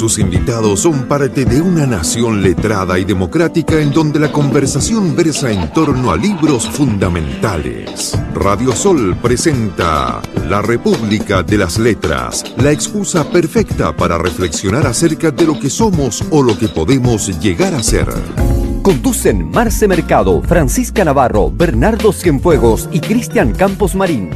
sus invitados son parte de una nación letrada y democrática en donde la conversación versa en torno a libros fundamentales. Radio Sol presenta La República de las Letras, la excusa perfecta para reflexionar acerca de lo que somos o lo que podemos llegar a ser. Conducen Marce Mercado, Francisca Navarro, Bernardo Cienfuegos y Cristian Campos Marín.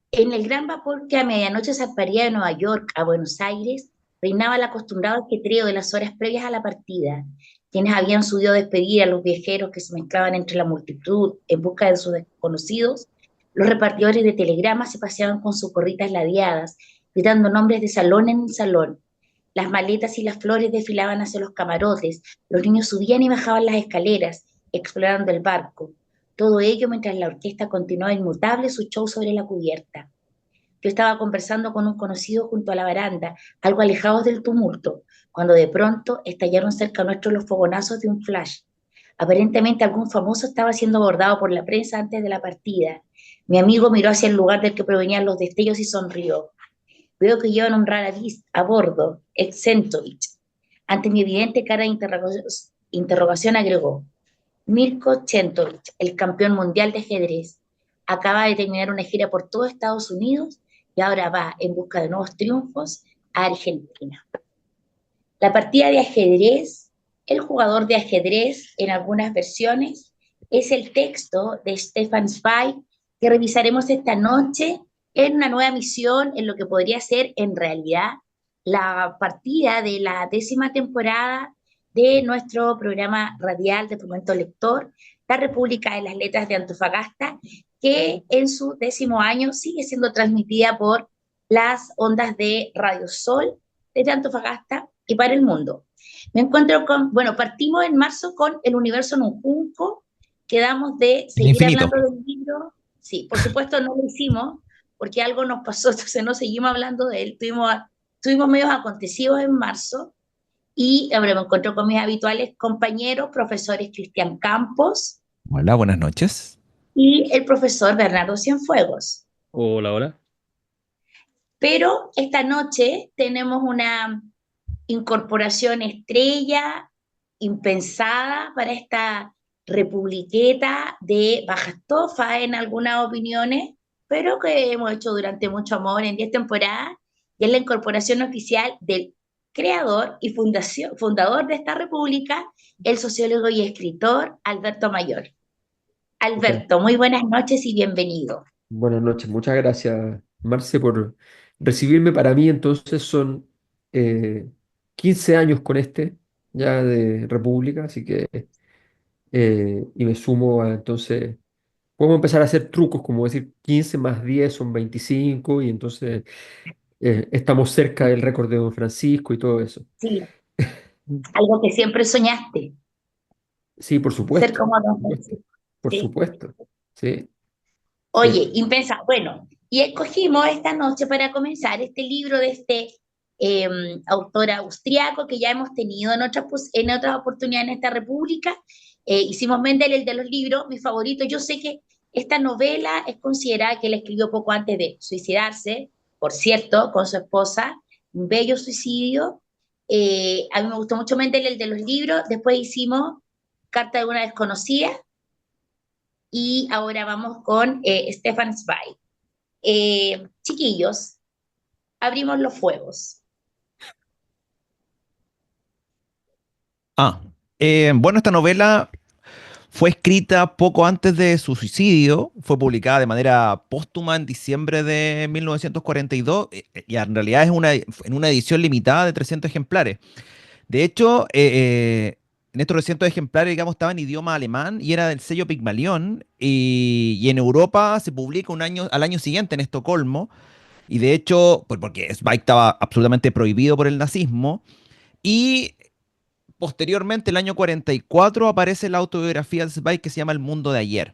En el gran vapor que a medianoche zarparía de Nueva York a Buenos Aires, reinaba el acostumbrado ajetreo de las horas previas a la partida. Quienes habían subido a despedir a los viajeros que se mezclaban entre la multitud en busca de sus desconocidos, los repartidores de telegramas se paseaban con sus gorritas ladeadas, gritando nombres de salón en salón. Las maletas y las flores desfilaban hacia los camarotes, los niños subían y bajaban las escaleras, explorando el barco. Todo ello mientras la orquesta continuaba inmutable su show sobre la cubierta. Yo estaba conversando con un conocido junto a la baranda, algo alejados del tumulto, cuando de pronto estallaron cerca nuestro los fogonazos de un flash. Aparentemente algún famoso estaba siendo abordado por la prensa antes de la partida. Mi amigo miró hacia el lugar del que provenían los destellos y sonrió. Veo que llevan un raravis a bordo, Exentovich. Ante mi evidente cara de interrogación agregó: Mirko Czentovich, el campeón mundial de ajedrez, acaba de terminar una gira por todo Estados Unidos y ahora va en busca de nuevos triunfos a Argentina. La partida de ajedrez, el jugador de ajedrez en algunas versiones, es el texto de Stefan Zweig que revisaremos esta noche en una nueva misión en lo que podría ser en realidad la partida de la 10ª temporada de nuestro programa radial de Fomento Lector, La República de las Letras de Antofagasta, que en su 10º año sigue siendo transmitida por las ondas de Radio Sol desde Antofagasta y para el mundo. Me encuentro con, partimos en marzo con El Universo Nunjunco, quedamos de seguir hablando del libro. Sí, por supuesto no lo hicimos, porque algo nos pasó, entonces no seguimos hablando de él. Tuvimos medios acontecidos en marzo, y ahora me encuentro con mis habituales compañeros, profesores Cristian Campos. Hola, buenas noches. Y el profesor Bernardo Cienfuegos. Hola, hola. Pero esta noche tenemos una incorporación estrella, impensada para esta republiqueta de baja estofa en algunas opiniones, pero que hemos hecho durante mucho amor en 10 temporadas, y es la incorporación oficial del creador y fundador de esta república, el sociólogo y escritor Alberto Mayor. Alberto, muy buenas noches y bienvenido. Buenas noches, muchas gracias, Marce, por recibirme. Para mí, entonces, son 15 años con ya de república, así que, y me sumo a, entonces, podemos empezar a hacer trucos, como decir 15 más 10 son 25, y entonces estamos cerca del récord de Don Francisco y todo eso. Sí, algo que siempre soñaste. Sí, por supuesto. Ser como Don Francisco. Por ¿sí? supuesto, sí. Oye, Sí. impensado. Bueno, y escogimos esta noche para comenzar este libro de este autor austriaco que ya hemos tenido en otras oportunidades en esta república. Hicimos Mendel, el de los libros, mi favorito. Yo sé que esta novela es considerada que él escribió poco antes de suicidarse, por cierto, con su esposa, un bello suicidio. A mí me gustó mucho Mendel, el de los libros. Después hicimos Carta de una desconocida. Y ahora vamos con Stefan Zweig. Chiquillos, abrimos los fuegos. Bueno, esta novela fue escrita poco antes de su suicidio, fue publicada de manera póstuma en diciembre de 1942 y en realidad es en una edición limitada de 300 ejemplares. De hecho, en estos 300 ejemplares, digamos, estaba en idioma alemán y era del sello Pigmalión, y en Europa se publica al año siguiente en Estocolmo, y de hecho, pues porque Zweig estaba absolutamente prohibido por el nazismo, y posteriormente, el año 44, aparece la autobiografía de Zweig que se llama El mundo de ayer.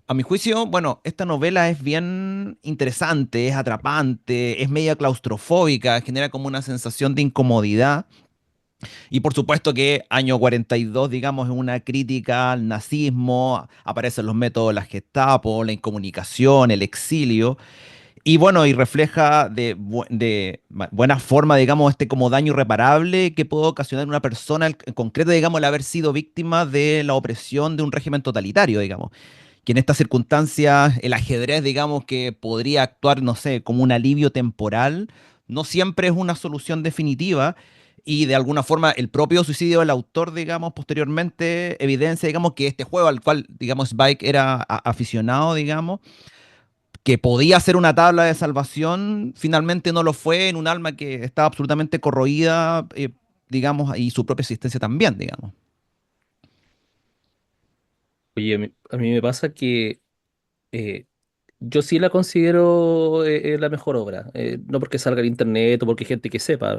A mi juicio, bueno, esta novela es bien interesante, es atrapante, es media claustrofóbica, genera como una sensación de incomodidad. Y por supuesto que año 42, digamos, es una crítica al nazismo, aparecen los métodos de la Gestapo, la incomunicación, el exilio. Y bueno, y refleja buena forma, digamos, este como daño irreparable que puede ocasionar una persona en concreto, digamos, el haber sido víctima de la opresión de un régimen totalitario, digamos. Que en estas circunstancias el ajedrez, digamos, que podría actuar, no sé, como un alivio temporal, no siempre es una solución definitiva. Y de alguna forma el propio suicidio del autor, digamos, posteriormente evidencia, digamos, que este juego al cual, digamos, Spike era aficionado, digamos, que podía ser una tabla de salvación, finalmente no lo fue en un alma que estaba absolutamente corroída, digamos, y su propia existencia también, digamos. Oye, a mí me pasa que eh, yo sí la considero la mejor obra, no porque salga en internet o porque hay gente que sepa,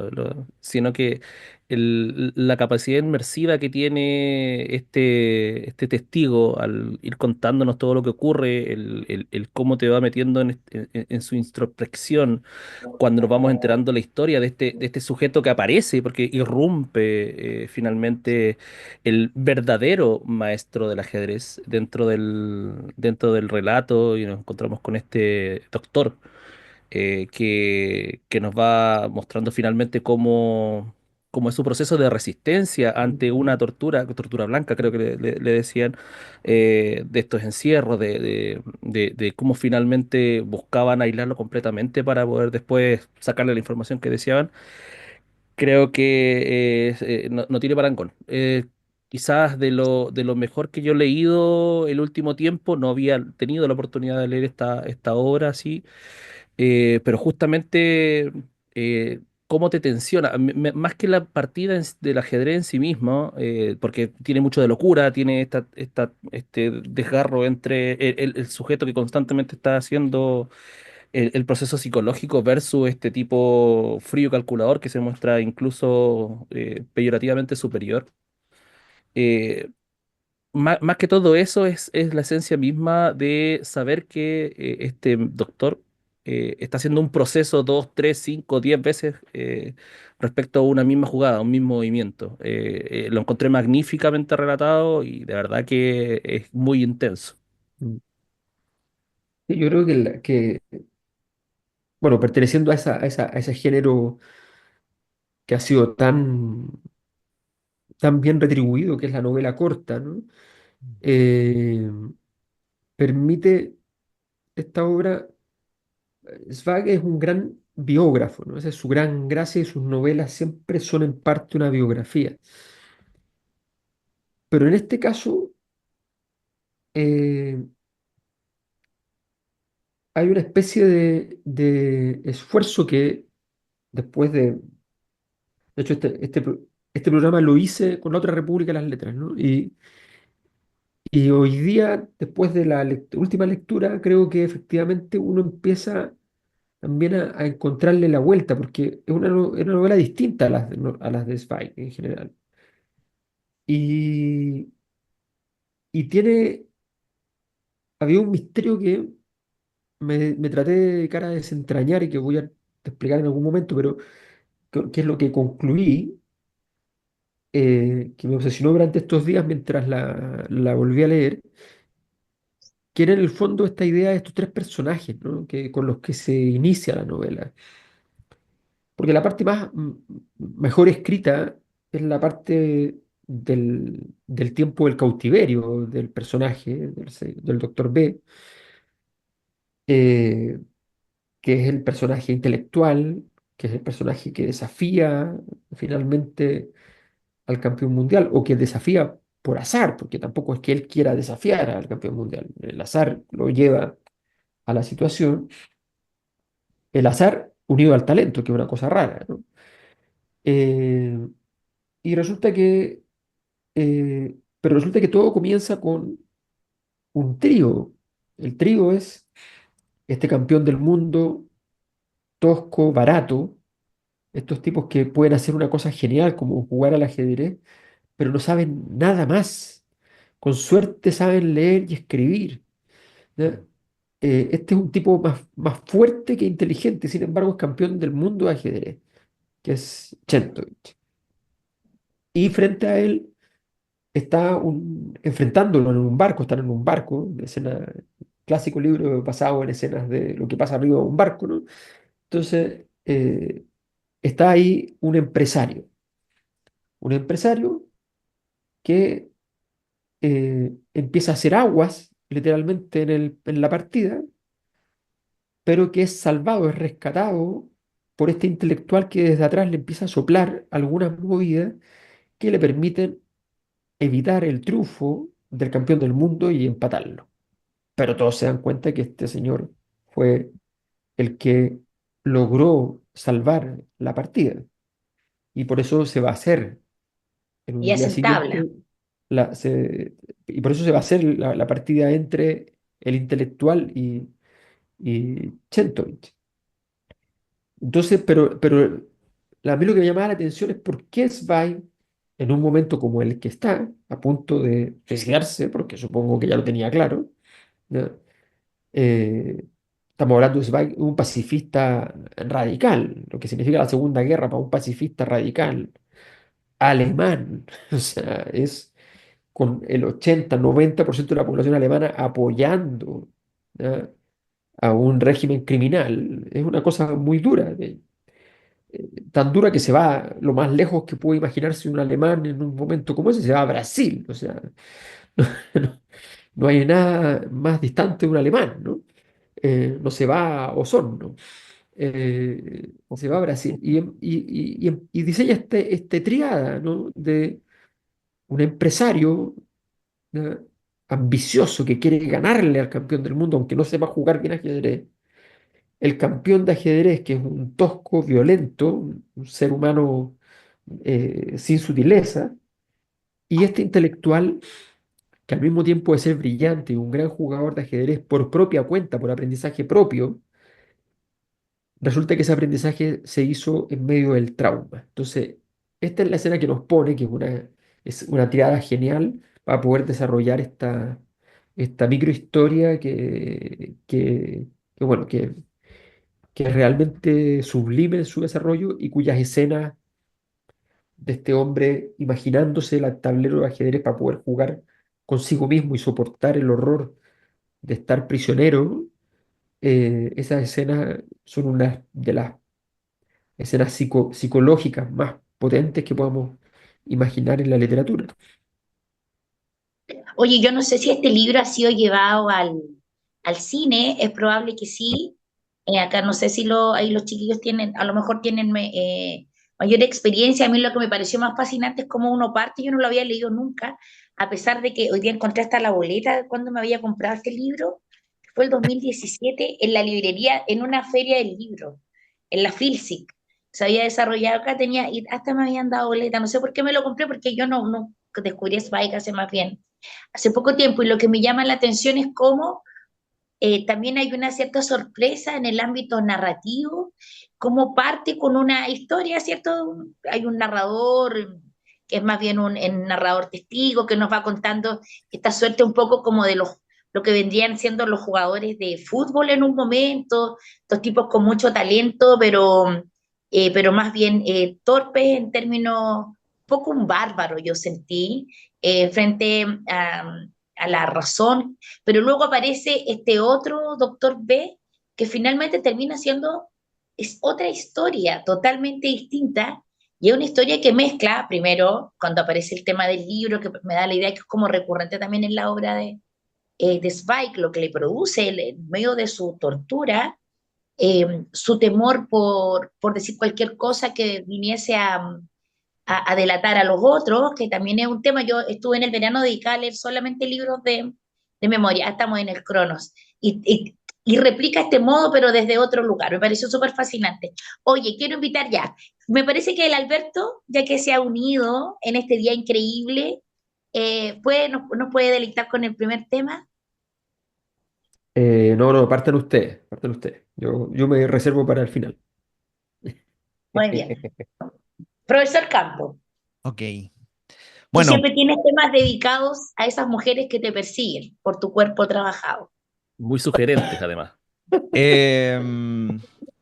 sino que la capacidad inmersiva que tiene este testigo al ir contándonos todo lo que ocurre, el cómo te va metiendo en su introspección cuando nos vamos enterando la historia de este sujeto que aparece, porque irrumpe finalmente el verdadero maestro del ajedrez dentro del relato y nos encontramos con este doctor que nos va mostrando finalmente cómo es su proceso de resistencia ante una tortura blanca, creo que le decían, de estos encierros, de cómo finalmente buscaban aislarlo completamente para poder después sacarle la información que deseaban. Creo que no tiene parangón. Quizás de lo mejor que yo he leído el último tiempo, no había tenido la oportunidad de leer esta obra así, pero justamente cómo te tensiona, más que la partida del ajedrez en sí mismo, porque tiene mucho de locura, tiene este desgarro entre el sujeto que constantemente está haciendo el proceso psicológico versus este tipo frío calculador que se muestra incluso peyorativamente superior. Eh, más que todo eso es la esencia misma de saber que este doctor está haciendo un proceso 2, 3, 5, 10 veces respecto a una misma jugada, a un mismo movimiento. Lo encontré magníficamente relatado y de verdad que es muy intenso. Mm. Sí, yo creo bueno, perteneciendo a ese género que ha sido tan bien retribuido, que es la novela corta, ¿no? Eh, permite esta obra, Zweig es un gran biógrafo, ¿no? Esa es su gran gracia y sus novelas siempre son en parte una biografía. Pero en este caso eh, hay una especie de esfuerzo que después de hecho este programa lo hice con la otra República de las Letras, ¿no? Y hoy día, después de la última lectura, creo que efectivamente uno empieza también a encontrarle la vuelta, porque es una novela distinta a a las de Zweig en general. Y, y había un misterio que me traté de cara a desentrañar y que voy a explicar en algún momento, pero que es lo que concluí, que me obsesionó durante estos días mientras la volví a leer, que era en el fondo esta idea de estos tres personajes, ¿no? Con los que se inicia la novela. Porque la parte mejor escrita es la parte del tiempo del cautiverio del personaje, del doctor B, eh, que es el personaje intelectual, que es el personaje que desafía finalmente al campeón mundial, o que desafía por azar, porque tampoco es que él quiera desafiar al campeón mundial. El azar lo lleva a la situación, el azar unido al talento, que es una cosa rara, ¿no? Eh, y resulta pero resulta que todo comienza con un trío. El trío es este campeón del mundo, tosco, barato, estos tipos que pueden hacer una cosa genial como jugar al ajedrez, pero no saben nada más. Con suerte saben leer y escribir, ¿ya? Este es un tipo más fuerte que inteligente, sin embargo es campeón del mundo de ajedrez, que es Chentovich. Y frente a él enfrentándolo en un barco, están en un barco, una escena clásico libro basado en escenas de lo que pasa arriba de un barco, ¿no? Entonces, está ahí un empresario que empieza a hacer aguas, literalmente, en la partida, pero que es salvado, es rescatado por este intelectual que desde atrás le empieza a soplar algunas movidas que le permiten evitar el triunfo del campeón del mundo y empatarlo. Pero todos se dan cuenta que este señor fue el que logró salvar la partida y por eso se va a hacer en Y un día hacen tabla. siguiente, y por eso se va a hacer la partida entre el intelectual y Chentovich. Entonces, a mí lo que me llamaba la atención es por qué Zweig, en un momento como el que está, a punto de suicidarse, porque supongo que ya lo tenía claro, ¿ya? Eh, estamos hablando de Zweig, un pacifista radical, lo que significa la Segunda Guerra para un pacifista radical alemán. O sea, es con el 80-90% de la población alemana apoyando, ¿ya?, a un régimen criminal. Es una cosa muy dura, tan dura que se va lo más lejos que puede imaginarse un alemán en un momento como ese, se va a Brasil. O sea, no, no hay nada más distante de un alemán, ¿no? No se va a Osorno, se va a Brasil y diseña este triada, ¿no?, de un empresario, ¿ya?, ambicioso que quiere ganarle al campeón del mundo, aunque no sepa jugar bien ajedrez. El campeón de ajedrez, que es un tosco violento, un ser humano sin sutileza, y este intelectual, que al mismo tiempo de ser brillante y un gran jugador de ajedrez por propia cuenta, por aprendizaje propio, resulta que ese aprendizaje se hizo en medio del trauma. Entonces, esta es la escena que nos pone, que es una tirada genial para poder desarrollar esta microhistoria bueno, que es realmente sublime en su desarrollo y cuyas escenas de este hombre imaginándose el tablero de ajedrez para poder jugar consigo mismo y soportar el horror de estar prisionero. Esas escenas son unas de las escenas psicológicas más potentes que podamos imaginar en la literatura. Oye, yo no sé si este libro ha sido llevado al cine, es probable que sí. Acá no sé si ahí los chiquillos tienen, a lo mejor tienen mayor experiencia. A mí lo que me pareció más fascinante es cómo uno parte, yo no lo había leído nunca, a pesar de que hoy día encontré hasta la boleta de cuando me había comprado este libro, fue el 2017 en la librería, en una feria del libro, en la Filsic. Se había desarrollado acá, y hasta me habían dado boleta, no sé por qué me lo compré, porque yo no descubrí Spike hace poco tiempo, y lo que me llama la atención es cómo también hay una cierta sorpresa en el ámbito narrativo, cómo parte con una historia, ¿cierto? Hay un narrador que es más bien un narrador testigo que nos va contando esta suerte un poco como de lo que vendrían siendo los jugadores de fútbol en un momento, estos tipos con mucho talento, pero más bien torpes en términos, poco un bárbaro yo sentí, frente a la razón, pero luego aparece este otro doctor B que finalmente termina siendo, es otra historia totalmente distinta, y es una historia que mezcla, primero, cuando aparece el tema del libro, que me da la idea que es como recurrente también en la obra de Spike, lo que le produce en medio de su tortura, su temor por decir cualquier cosa que viniese a delatar a los otros, que también es un tema. Yo estuve en el verano dedicada a leer solamente libros de memoria, estamos en el Cronos, y replica este modo, pero desde otro lugar. Me pareció súper fascinante. Oye, quiero invitar ya. Me parece que el Alberto, ya que se ha unido en este día increíble, nos puede deleitar con el primer tema. No, no, partan ustedes, partan ustedes. Yo me reservo para el final. Muy bien. Profesor Campo, Ok. tú Bueno, siempre tienes temas dedicados a esas mujeres que te persiguen por tu cuerpo trabajado. Muy sugerentes, además.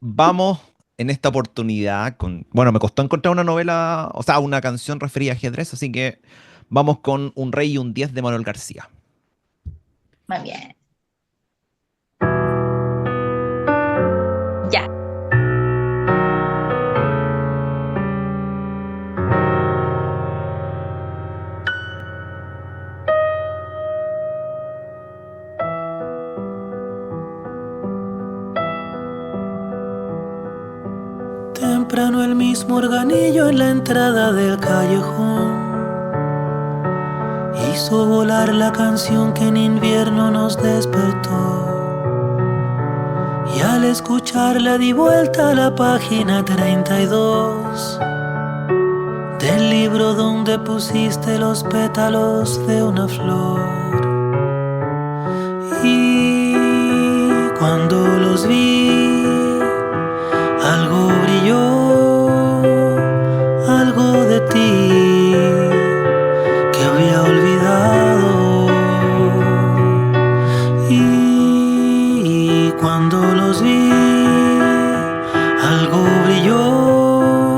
vamos en esta oportunidad con... Bueno, me costó encontrar una novela, o sea, una canción referida a ajedrez, así que vamos con Un rey y un 10 de Manuel García. Muy bien. temprano el mismo organillo en la entrada del callejón hizo volar la canción que en invierno nos despertó. Y al escucharla di vuelta a la página 32 del libro donde pusiste los pétalos de una flor. Y cuando los vi, algo brilló, algo de ti que había olvidado. Y cuando los vi, algo brilló,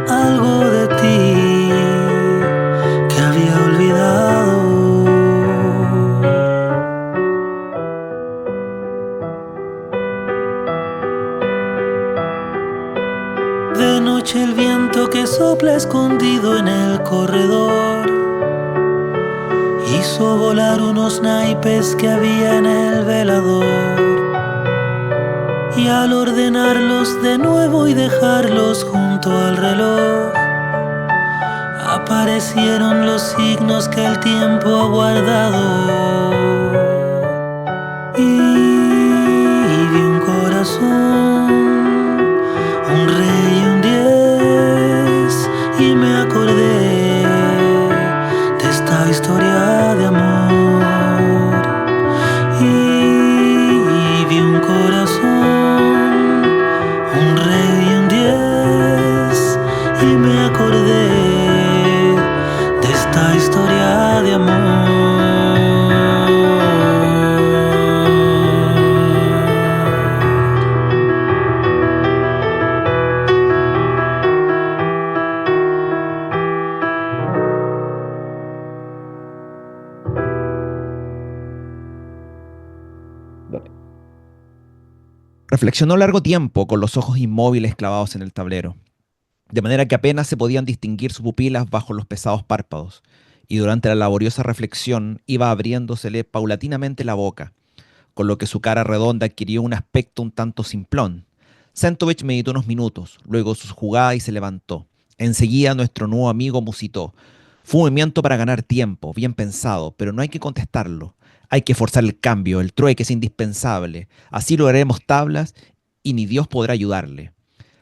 algo de ti que había olvidado. De noche el viento que sopla escondido en el corredor hizo volar unos naipes que había en el velador. Y al ordenarlos de nuevo y dejarlos junto al reloj, aparecieron los signos que el tiempo ha guardado. Y vi un corazón, un rey y un 10, y me acordé de esta historia de amor. Y vi un corazón, un rey y un 10, y me acordé de esta historia de amor. Dale. Reflexionó largo tiempo con los ojos inmóviles clavados en el tablero, de manera que apenas se podían distinguir sus pupilas bajo los pesados párpados, y durante la laboriosa reflexión iba abriéndosele paulatinamente la boca, con lo que su cara redonda adquirió un aspecto un tanto simplón. Centovich meditó unos minutos, luego su jugada y se levantó. Enseguida nuestro nuevo amigo musitó. Fue un movimiento para ganar tiempo, bien pensado, pero no hay que contestarlo. Hay que forzar el cambio, el trueque es indispensable. Así lograremos tablas y ni Dios podrá ayudarle.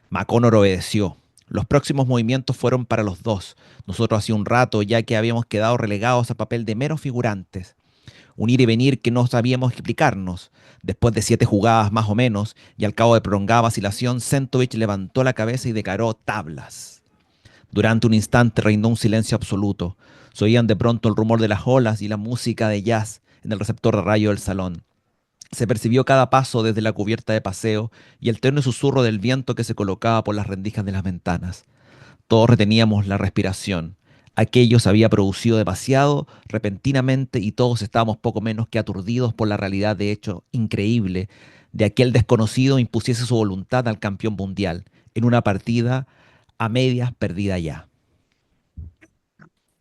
McConnor obedeció. Los próximos movimientos fueron para los dos. Nosotros hacía un rato ya que habíamos quedado relegados a papel de meros figurantes. Un ir y venir que no sabíamos explicarnos. Después de 7 jugadas más o menos, y al cabo de prolongada vacilación, Centovich levantó la cabeza y declaró tablas. Durante un instante reinó un silencio absoluto. Se oían de pronto el rumor de las olas y la música de jazz en el receptor de radio del salón. Se percibió cada paso desde la cubierta de paseo y el tenue susurro del viento que se colocaba por las rendijas de las ventanas. Todos reteníamos la respiración. Aquello se había producido demasiado repentinamente y todos estábamos poco menos que aturdidos por la realidad de hecho increíble de aquel desconocido impusiese su voluntad al campeón mundial en una partida a medias perdida ya.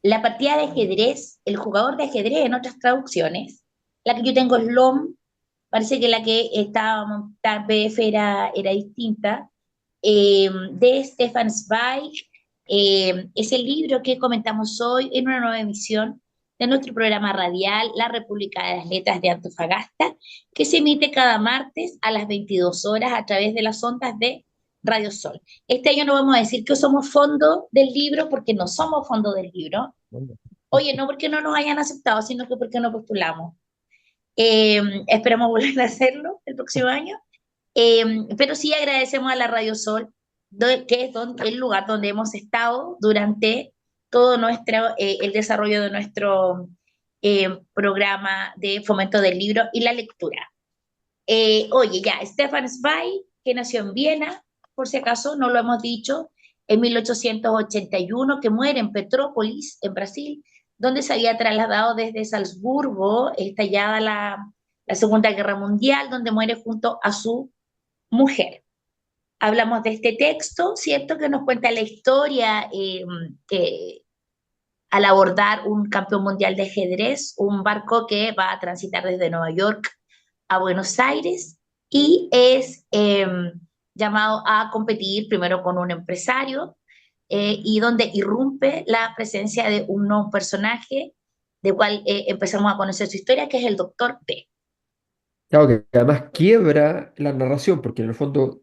La partida de ajedrez, el jugador de ajedrez en otras traducciones, la que yo tengo es LOM, parece que la que estaba montada en PDF era distinta, de Stefan Zweig, es el libro que comentamos hoy en una nueva emisión de nuestro programa radial La República de las Letras de Antofagasta, que se emite cada martes a las 22 horas a través de las ondas de Radio Sol. Este año no vamos a decir que somos fondo del libro, porque no somos fondo del libro. Oye, no porque no nos hayan aceptado, sino que porque no postulamos. Esperamos volver a hacerlo el próximo año. Pero sí agradecemos a la Radio Sol, que es el lugar donde hemos estado durante todo el desarrollo de nuestro programa de fomento del libro y la lectura. Oye, ya, Stefan Zweig, que nació en Viena, por si acaso no lo hemos dicho, en 1881, que muere en Petrópolis, en Brasil, donde se había trasladado desde Salzburgo, estallada la Segunda Guerra Mundial, donde muere junto a su mujer. Hablamos de este texto, ¿cierto?, que nos cuenta la historia al abordar un campeón mundial de ajedrez, un barco que va a transitar desde Nueva York a Buenos Aires, y es llamado a competir primero con un empresario y donde irrumpe la presencia de un nuevo personaje, de cual empezamos a conocer su historia, que es el doctor P. Claro que además quiebra la narración, porque en el fondo,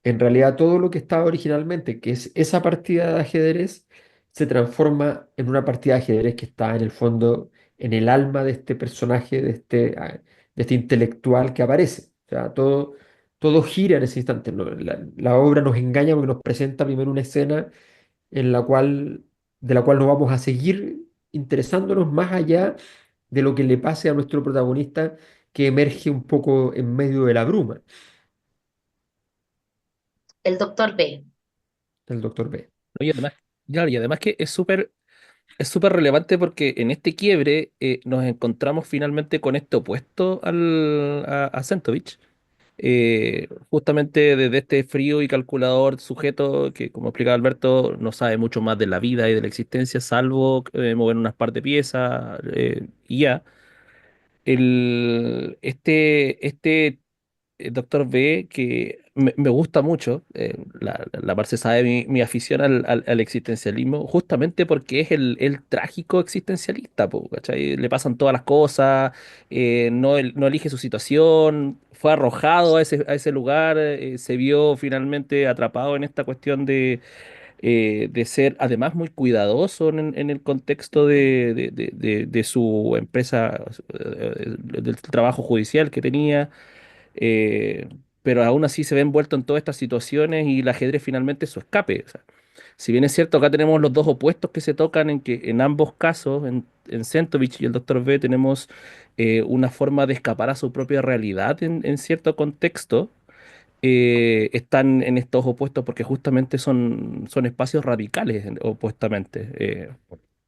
en realidad todo lo que estaba originalmente, que es esa partida de ajedrez, se transforma en una partida de ajedrez que está en el fondo, en el alma de este personaje, de este intelectual que aparece. O sea, todo gira en ese instante. ¿No? La obra nos engaña porque nos presenta primero una escena en la cual, de la cual nos vamos a seguir interesándonos más allá de lo que le pase a nuestro protagonista que emerge un poco en medio de la bruma, El doctor B. el doctor B. ¿No? Y además, claro, y además que es súper relevante porque en este quiebre nos encontramos finalmente con este opuesto a Sentovich. Justamente desde este frío y calculador sujeto que, como explicaba Alberto, no sabe mucho más de la vida y de la existencia, salvo mover unas par de piezas y ya. Este Doctor B, que me gusta mucho, la Marce sabe mi afición al existencialismo, justamente porque es el trágico existencialista, po, ¿cachai? Le pasan todas las cosas, no elige su situación, fue arrojado a ese lugar, se vio finalmente atrapado en esta cuestión de ser además muy cuidadoso en el contexto de su empresa, del trabajo judicial que tenía, eh, pero aún así se ve envuelto en todas estas situaciones y el ajedrez finalmente es su escape. O sea, si bien es cierto, acá tenemos los dos opuestos que se tocan en que en ambos casos, en Sentovich y el Doctor B, tenemos una forma de escapar a su propia realidad en cierto contexto. Están en estos opuestos porque justamente son espacios radicales, opuestamente.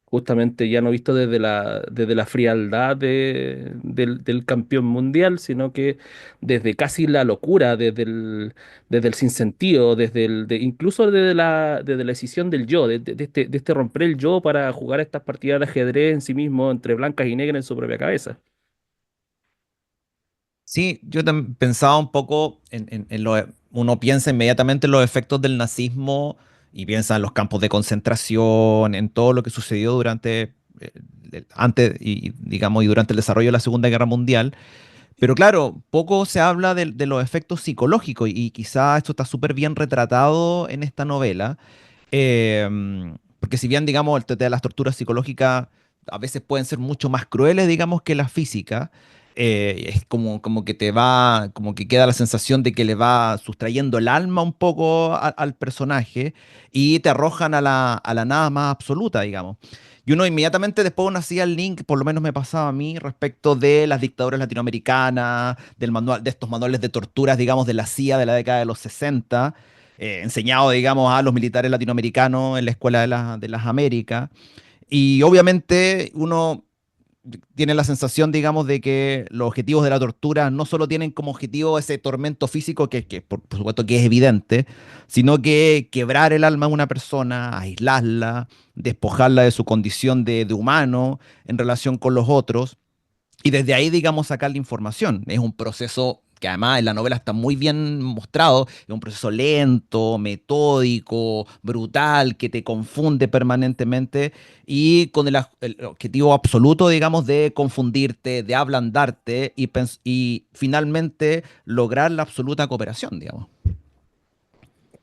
Justamente ya no visto desde la frialdad del campeón mundial, sino que desde casi la locura, desde el sinsentido, incluso desde la decisión del yo, de este romper el yo para jugar estas partidas de ajedrez en sí mismo, entre blancas y negras en su propia cabeza. Sí, yo también pensaba un poco uno piensa inmediatamente en los efectos del nazismo y piensa en los campos de concentración, en todo lo que sucedió antes y digamos y durante el desarrollo de la Segunda Guerra Mundial. Pero claro, poco se habla de los efectos psicológicos y quizá esto está súper bien retratado en esta novela. Porque si bien, digamos, las torturas psicológicas a veces pueden ser mucho más crueles, digamos, que las físicas, es como que te va, como que queda la sensación de que le va sustrayendo el alma un poco al personaje y te arrojan a la nada más absoluta, digamos. Y uno inmediatamente después uno hacía el link, por lo menos me pasaba a mí, respecto de las dictaduras latinoamericanas, de estos manuales de torturas, digamos, de la CIA de la década de los 60 enseñado, digamos, a los militares latinoamericanos en la Escuela de las Américas. Y obviamente uno tiene la sensación, digamos, de que los objetivos de la tortura no solo tienen como objetivo ese tormento físico, que por supuesto que es evidente, sino que quebrar el alma de una persona, aislarla, despojarla de su condición de humano en relación con los otros. Y desde ahí, digamos, sacar la información. Es un proceso que además en la novela está muy bien mostrado. Es un proceso lento, metódico, brutal, que te confunde permanentemente y con el objetivo absoluto, digamos, de confundirte, de ablandarte y finalmente lograr la absoluta cooperación, digamos.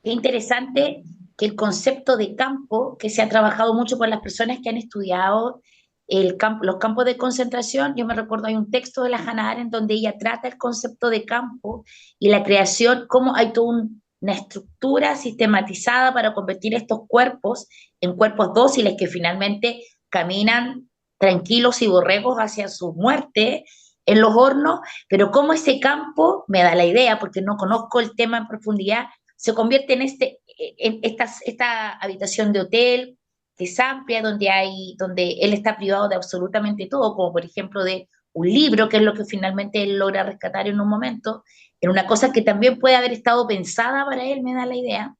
Es interesante que el concepto de campo, que se ha trabajado mucho con las personas que han estudiado los campos de concentración, yo me recuerdo hay un texto de la Hannah Arendt donde ella trata el concepto de campo y la creación, cómo hay toda una estructura sistematizada para convertir estos cuerpos en cuerpos dóciles que finalmente caminan tranquilos y borregos hacia su muerte en los hornos, pero cómo ese campo, me da la idea, porque no conozco el tema en profundidad, se convierte esta habitación de hotel que es amplia, donde él está privado de absolutamente todo, como por ejemplo de un libro, que es lo que finalmente él logra rescatar en un momento, en una cosa que también puede haber estado pensada para él, me da la idea,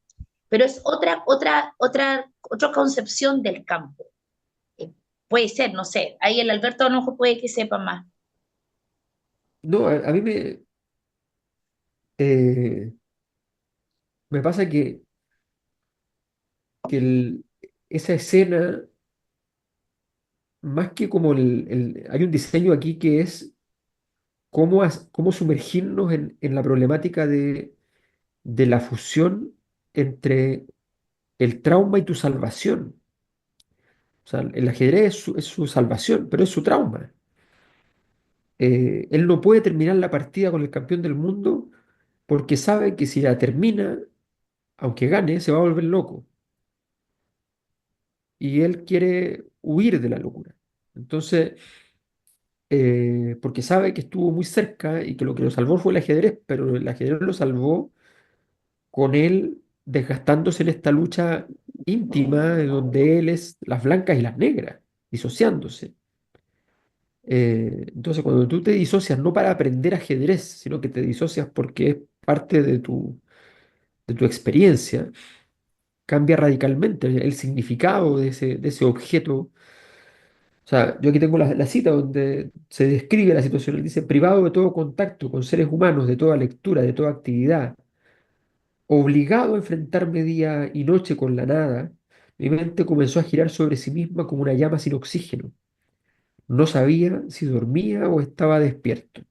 pero es otra concepción del campo. Puede ser, no sé, ahí el Alberto a lo mejor puede que sepa más. No, a mí eh, me pasa que esa escena, más que como hay un diseño aquí que es cómo sumergirnos en la problemática de la fusión entre el trauma y tu salvación. O sea, el ajedrez es su salvación, pero es su trauma. Él no puede terminar la partida con el campeón del mundo porque sabe que si la termina, aunque gane, se va a volver loco. Y él quiere huir de la locura. Entonces, porque sabe que estuvo muy cerca y que lo que lo salvó fue el ajedrez, pero el ajedrez lo salvó con él desgastándose en esta lucha íntima donde él es las blancas y las negras, disociándose. Entonces, cuando tú te disocias no para aprender ajedrez, sino que te disocias porque es parte de tu experiencia, cambia radicalmente el significado de ese objeto. O sea, yo aquí tengo la cita donde se describe la situación. Él dice, privado de todo contacto con seres humanos, de toda lectura, de toda actividad, obligado a enfrentarme día y noche con la nada, mi mente comenzó a girar sobre sí misma como una llama sin oxígeno. No sabía si dormía o estaba despierto,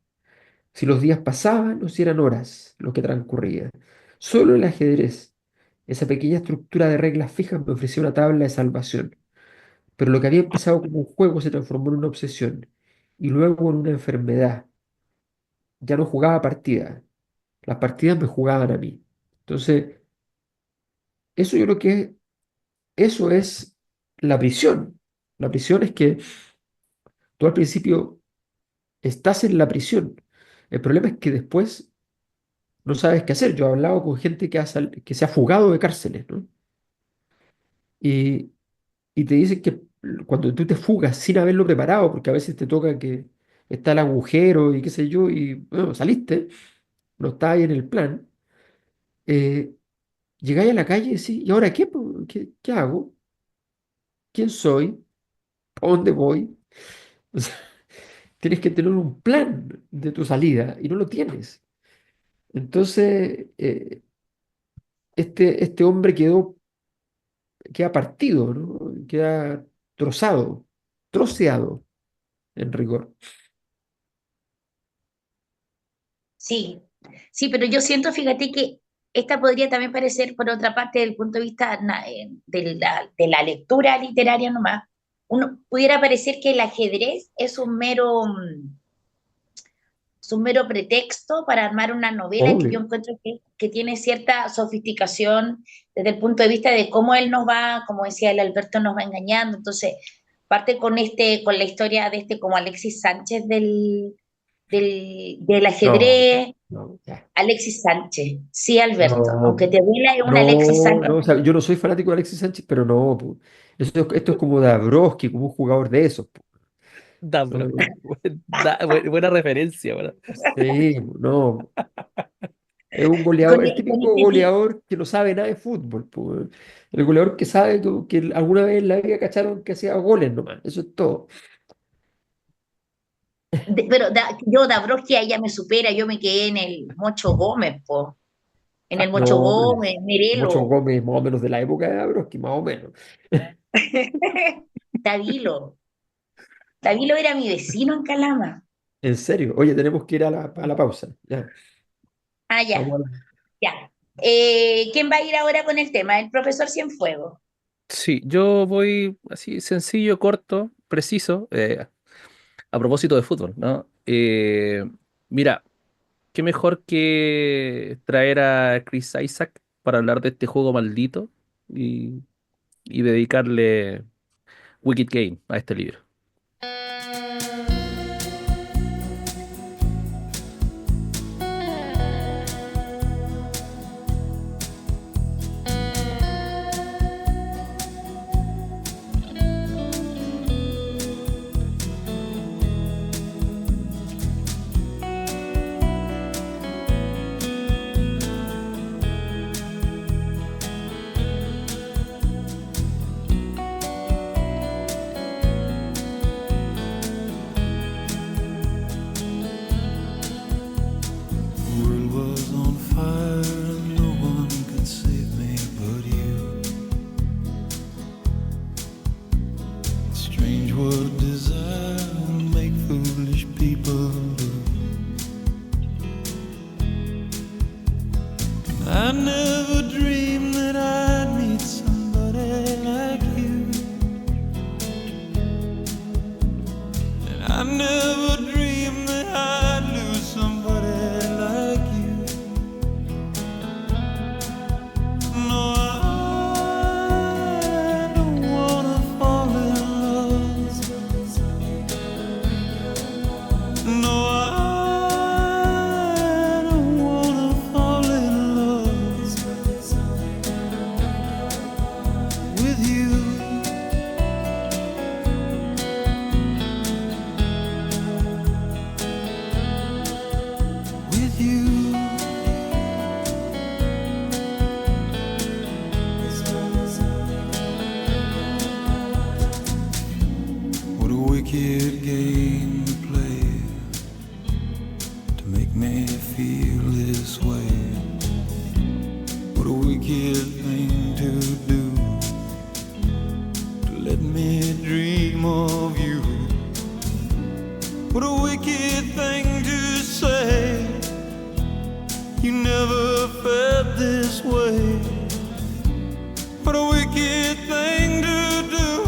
si los días pasaban o si eran horas lo que transcurría. Solo el ajedrez, esa pequeña estructura de reglas fijas me ofreció una tabla de salvación. Pero lo que había empezado como un juego se transformó en una obsesión y luego en una enfermedad. Ya no jugaba partidas, las partidas me jugaban a mí. Entonces, eso yo creo que eso es la prisión. La prisión es que tú al principio estás en la prisión. El problema es que después no sabes qué hacer. Yo he hablado con gente que se ha fugado de cárceles, ¿no? Y, y te dicen que cuando tú te fugas sin haberlo preparado, porque a veces te toca que está el agujero y qué sé yo, y bueno, saliste, no está ahí en el plan, eh, llegáis a la calle y decís, ¿y ahora qué, po? ¿Qué hago? ¿Quién soy? ¿A dónde voy? O sea, tienes que tener un plan de tu salida y no lo tienes. Entonces, este hombre queda partido, ¿no? Queda trozado, troceado en rigor. Sí, sí, pero yo siento, fíjate que esta podría también parecer, por otra parte, desde el punto de vista de la lectura literaria nomás, uno pudiera parecer que el ajedrez es un mero pretexto para armar una novela que yo Obvio. encuentro que tiene cierta sofisticación desde el punto de vista de cómo él nos va, como decía el Alberto, nos va engañando. Entonces, parte con la historia de como Alexis Sánchez del No, ajedrez. no, ya. Alexis Sánchez, sí, Alberto, No, aunque te duela, es un Alexis no, Sánchez. no, o sea, yo no soy fanático de Alexis Sánchez, pero no, po. Esto es como Dabrowski, como un jugador de esos, po. Dabro. No, Buena referencia, ¿verdad? sí, no, es un Y con, goleador, el y con típico este tipo, goleador que no sabe nada de fútbol, po. El goleador que sabe que alguna vez en la vida cacharon que hacía goles nomás, eso es todo. pero yo, Dabrowski, a ella me supera, yo me quedé en el Mocho Gómez, po, en el No, Mocho hombre, Gómez, Mocho Merelo, Gómez, más o menos de la época de Dabrowski, más o menos. Davilo. Davilo era mi vecino en Calama. En serio, oye, tenemos que ir a la pausa. Ya, Ah, ya, vamos ya. ¿Quién va a ir ahora con el tema? El profesor Cienfuegos. Sí, yo voy así sencillo, corto, preciso, a propósito de fútbol, ¿no? Mira, qué mejor que traer a Chris Isaac para hablar de este juego maldito y, y dedicarle Wicked Game a este libro. never dreamed that I'd lose somebody like you. No, I don't wanna fall in love. No, I don't wanna fall in love with you. With you. What a wicked game to play to make me feel this way. What a wicked thing to do to let me dream of you. What a wicked thing to say. You never felt this way. What a wicked thing to do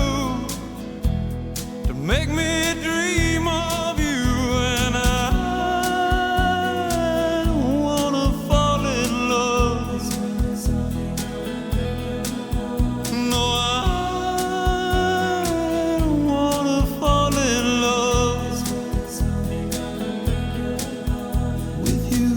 to make me dream of you. And I don't wanna fall in love. No, I don't wanna fall in love with you.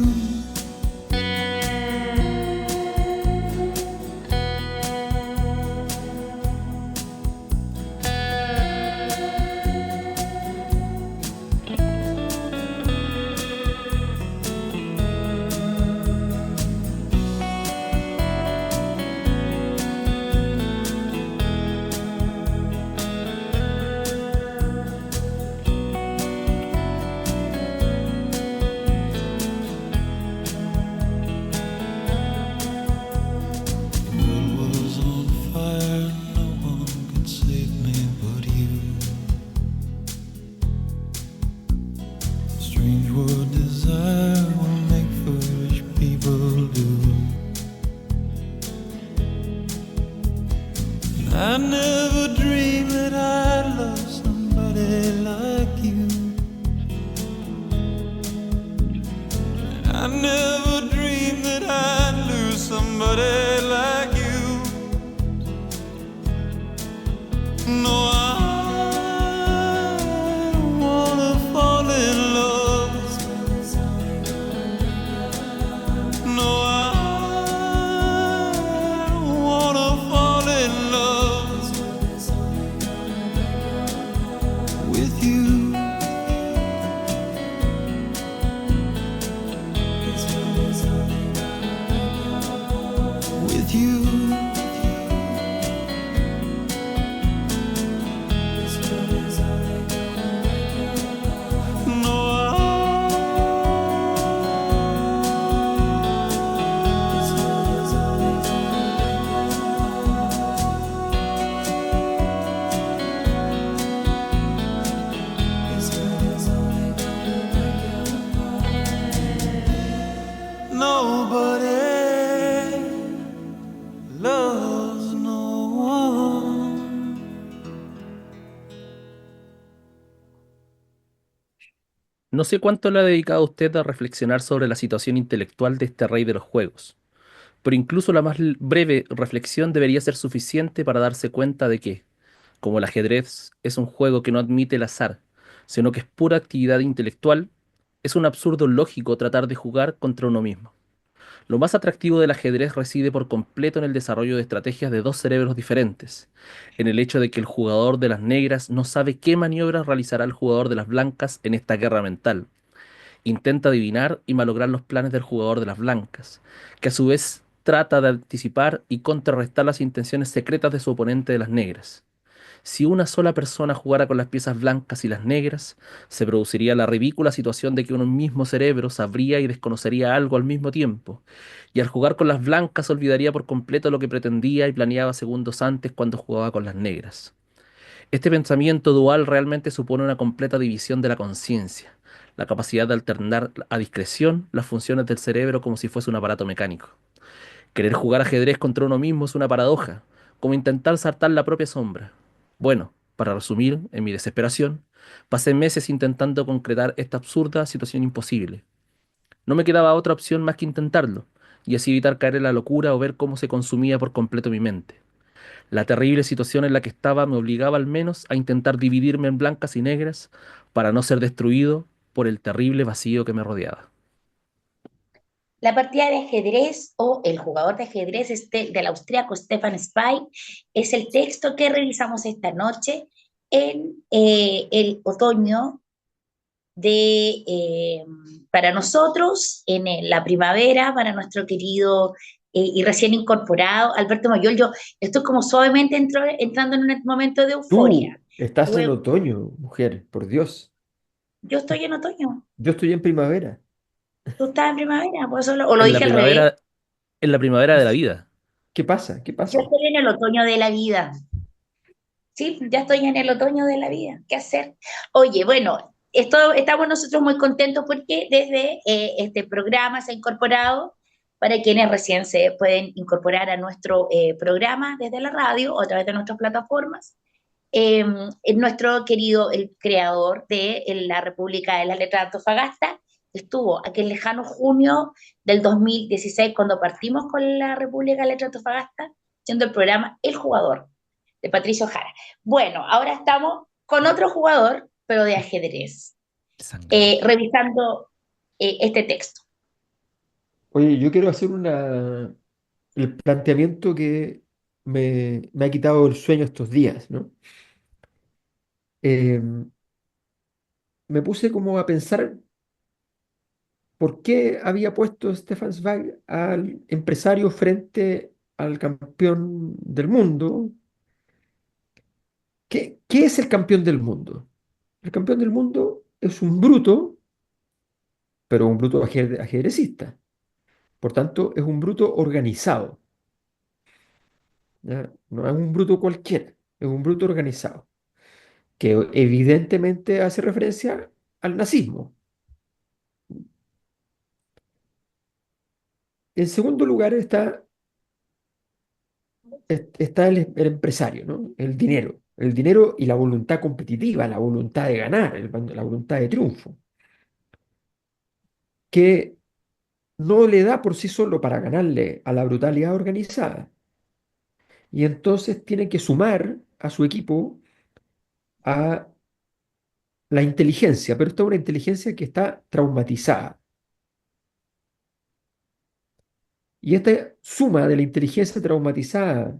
The world was on fire, no one could save me but you. Strange what desire will make foolish people do. And I never dreamed that I'd love somebody like you. And I never dreamed that I'd lose somebody like you. No, I don't wanna fall in love. No, I don't wanna fall in love with you. With you. No, nobody loves no one. No sé cuánto le ha dedicado usted a reflexionar sobre la situación intelectual de este rey de los juegos, pero incluso la más breve reflexión debería ser suficiente para darse cuenta de que, como el ajedrez es un juego que no admite el azar, sino que es pura actividad intelectual, es un absurdo lógico tratar de jugar contra uno mismo. Lo más atractivo del ajedrez reside por completo en el desarrollo de estrategias de dos cerebros diferentes, en el hecho de que el jugador de las negras no sabe qué maniobras realizará el jugador de las blancas en esta guerra mental. Intenta adivinar y malograr los planes del jugador de las blancas, que a su vez trata de anticipar y contrarrestar las intenciones secretas de su oponente de las negras. Si una sola persona jugara con las piezas blancas y las negras, se produciría la ridícula situación de que un mismo cerebro sabría y desconocería algo al mismo tiempo, y al jugar con las blancas olvidaría por completo lo que pretendía y planeaba segundos antes cuando jugaba con las negras. Este pensamiento dual realmente supone una completa división de la conciencia, la capacidad de alternar a discreción las funciones del cerebro como si fuese un aparato mecánico. Querer jugar ajedrez contra uno mismo es una paradoja, como intentar saltar la propia sombra. Bueno, para resumir, en mi desesperación, Pasé meses intentando concretar esta absurda situación imposible. No me quedaba otra opción más que intentarlo, y así evitar caer en la locura o ver cómo se consumía por completo mi mente. La terrible situación en la que estaba me obligaba al menos a intentar dividirme en blancas y negras para no ser destruido por el terrible vacío que me rodeaba. La partida de ajedrez o el jugador de ajedrez del austríaco Stefan Zweig es el texto que revisamos esta noche en el otoño para nosotros, en la primavera, para nuestro querido y recién incorporado Alberto Mayol. Yo estoy como suavemente entrando en un momento de Tú euforia. estás en Luego, otoño, mujer, por Dios. yo estoy en otoño, Yo estoy en primavera. tú estás en primavera, pues o lo En la dije al revés. primavera, en la primavera de la vida. ¿Qué pasa? ¿Qué Yo pasa? estoy en el otoño de la vida. Sí, ya estoy en el otoño de la vida. ¿Qué hacer? Oye, bueno, estamos nosotros muy contentos porque desde este programa se ha incorporado, para quienes recién se pueden incorporar a nuestro programa desde la radio o a través de nuestras plataformas, nuestro querido, el creador de la República de las Letras de Antofagasta, estuvo aquel lejano junio del 2016 cuando partimos con la República de las Letras de Antofagasta, siendo el programa El Jugador de Patricio Jara. Bueno, ahora estamos con otro jugador, pero de ajedrez, Sangre. revisando este texto. Oye, yo quiero hacer el planteamiento que me ha quitado el sueño estos días, ¿no? Em, Me puse como a pensar por qué había puesto Stefan Zweig al empresario frente al campeón del mundo. ¿Qué es el campeón del mundo? El campeón del mundo es un bruto, pero un bruto ajedrecista. Por tanto, es un bruto organizado, ¿ya? No es un bruto cualquiera, es un bruto organizado, que evidentemente hace referencia al nazismo. En segundo lugar está el empresario, ¿no? El dinero y la voluntad competitiva, la voluntad de ganar, la voluntad de triunfo, que no le da por sí solo para ganarle a la brutalidad organizada. Y entonces tiene que sumar a su equipo a la inteligencia, pero esta es una inteligencia que está traumatizada. Y esta suma de la inteligencia traumatizada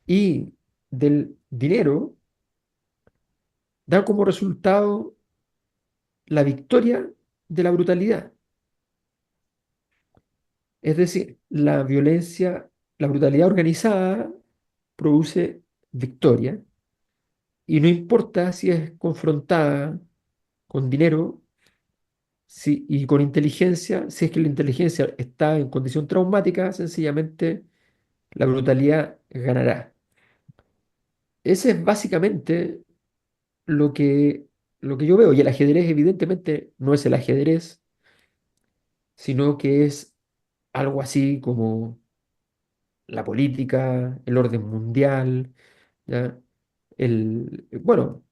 y del dinero da como resultado la victoria de la brutalidad. Es decir, la violencia, la brutalidad organizada produce victoria y no importa si es confrontada con dinero y con inteligencia, si es que la inteligencia está en condición traumática, sencillamente la brutalidad ganará. Ese es básicamente lo que, lo que yo veo. Y el ajedrez evidentemente no es el ajedrez, sino que es algo así como la política, el orden mundial, ¿ya? Bueno,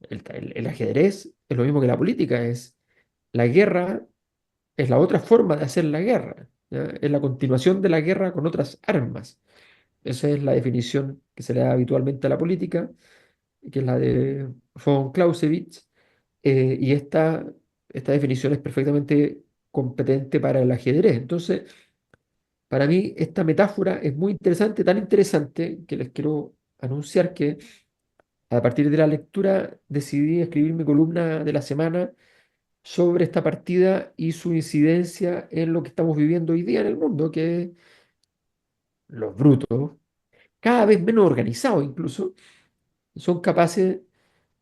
el ajedrez es lo mismo que la política, es la guerra, es la otra forma de hacer la guerra, ¿ya? Es la continuación de la guerra con otras armas. Esa es la definición que se le da habitualmente a la política, que es la de von Clausewitz, y esta definición es perfectamente competente para el ajedrez. Entonces, para mí esta metáfora es muy interesante, tan interesante que les quiero anunciar que a partir de la lectura decidí escribir mi columna de la semana sobre esta partida y su incidencia en lo que estamos viviendo hoy día en el mundo, que es los brutos, cada vez menos organizados incluso, son capaces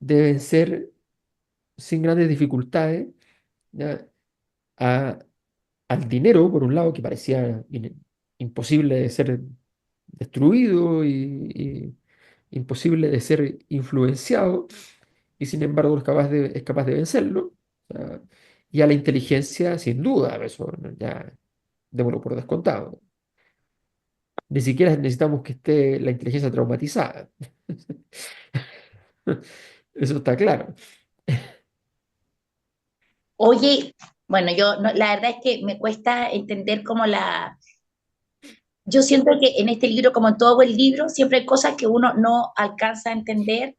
de vencer sin grandes dificultades, ¿ya? a- al dinero, por un lado, que parecía imposible de ser destruido y imposible de ser influenciado, y sin embargo es capaz de vencerlo. O sea, y a la inteligencia, sin duda, eso ¿no? Ya démoslo por descontado. Ni siquiera necesitamos que esté la inteligencia traumatizada. Eso está claro. Oye, bueno, la verdad es que me cuesta entender cómo yo siento que en este libro, como en todo buen libro, siempre hay cosas que uno no alcanza a entender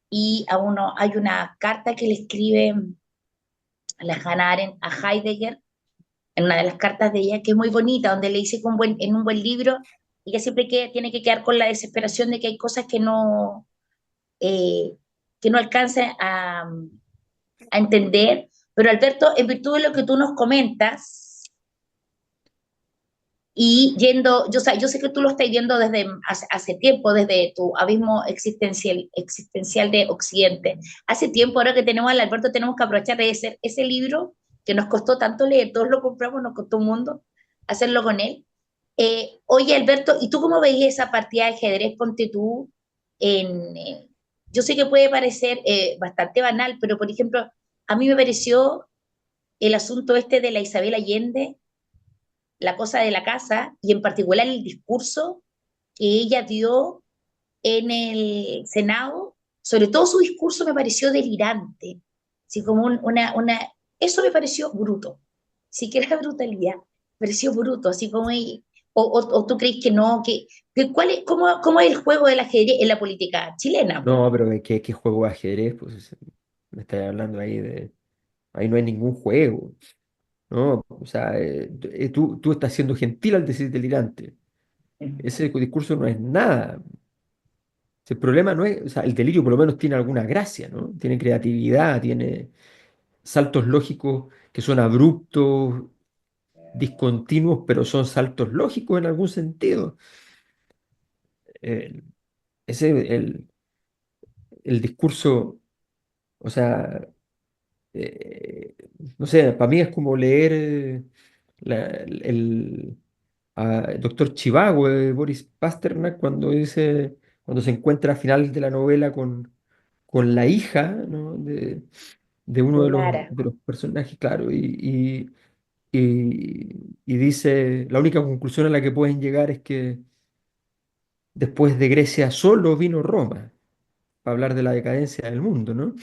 y a uno hay una carta que le escribe la Hannah Arendt a Heidegger, en una de las cartas de ella, que es muy bonita, donde le dice que en un buen libro, ella siempre tiene que quedar con la desesperación de que hay cosas eh, que no alcanza a entender. Pero Alberto, en virtud de lo que tú nos comentas, y yendo, yo sé que tú lo estás viendo desde hace tiempo, desde tu abismo existencial de Occidente. Hace tiempo, ahora que tenemos al Alberto, tenemos que aprovechar de ese libro que nos costó tanto leer, todos lo compramos, nos costó un mundo hacerlo con él. Oye, Alberto, ¿y tú cómo veías esa partida de ajedrez? Ponte tú en... yo sé que puede parecer bastante banal, pero por ejemplo, a mí me pareció el asunto este de la Isabel Allende, la cosa de la casa, y en particular el discurso que ella dio en el Senado, sobre todo su discurso me pareció delirante, así como eso me pareció bruto, si que era brutalidad, me pareció bruto, así como, o tú crees que no, cómo es el juego del ajedrez en la política chilena? No, pero ¿qué juego de ajedrez? Pues me estás hablando ahí de... Ahí no hay ningún juego, ¿no? O sea, tú estás siendo gentil al decir delirante. Ese discurso no es nada. Si el problema no es, o sea, el delirio por lo menos tiene alguna gracia, ¿no? Tiene creatividad, tiene saltos lógicos que son abruptos, discontinuos, pero son saltos lógicos en algún sentido. Eh, ese, el discurso, o sea, eh, no sé, para mí es como leer el doctor Chivago de Boris Pasternak cuando se encuentra al final de la novela con la hija, ¿no? de uno de Clara. de los personajes, claro, y dice, la única conclusión a la que pueden llegar es que después de Grecia solo vino Roma, para hablar de la decadencia del mundo, ¿no?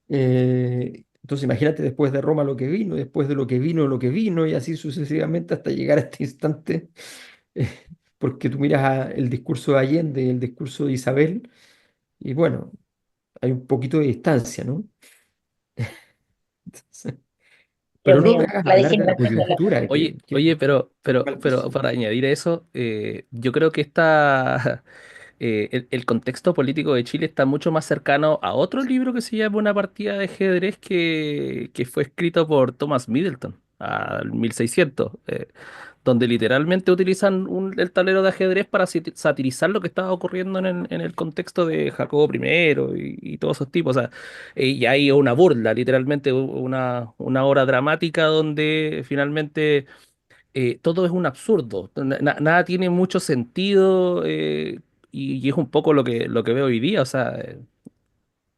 Entonces imagínate después de Roma lo que vino, después de lo que vino, y así sucesivamente hasta llegar a este instante, eh, porque tú miras el discurso de Allende y el discurso de Isabel, y bueno, hay un poquito de distancia, ¿no? Dios Pero no me mío, hagas la hablar de la degeneración de coyuntura, Oye, pero maldición. para añadir a eso, yo creo que el contexto político de Chile está mucho más cercano a otro libro que se llama Una partida de ajedrez que fue escrito por Thomas Middleton, al 1600, donde literalmente utilizan el tablero de ajedrez para satirizar lo que estaba ocurriendo en el contexto de Jacobo I y todos esos tipos. O sea, y hay una burla, literalmente una obra dramática donde finalmente todo es un absurdo, nada tiene mucho sentido, y es un poco lo que veo hoy día, o sea,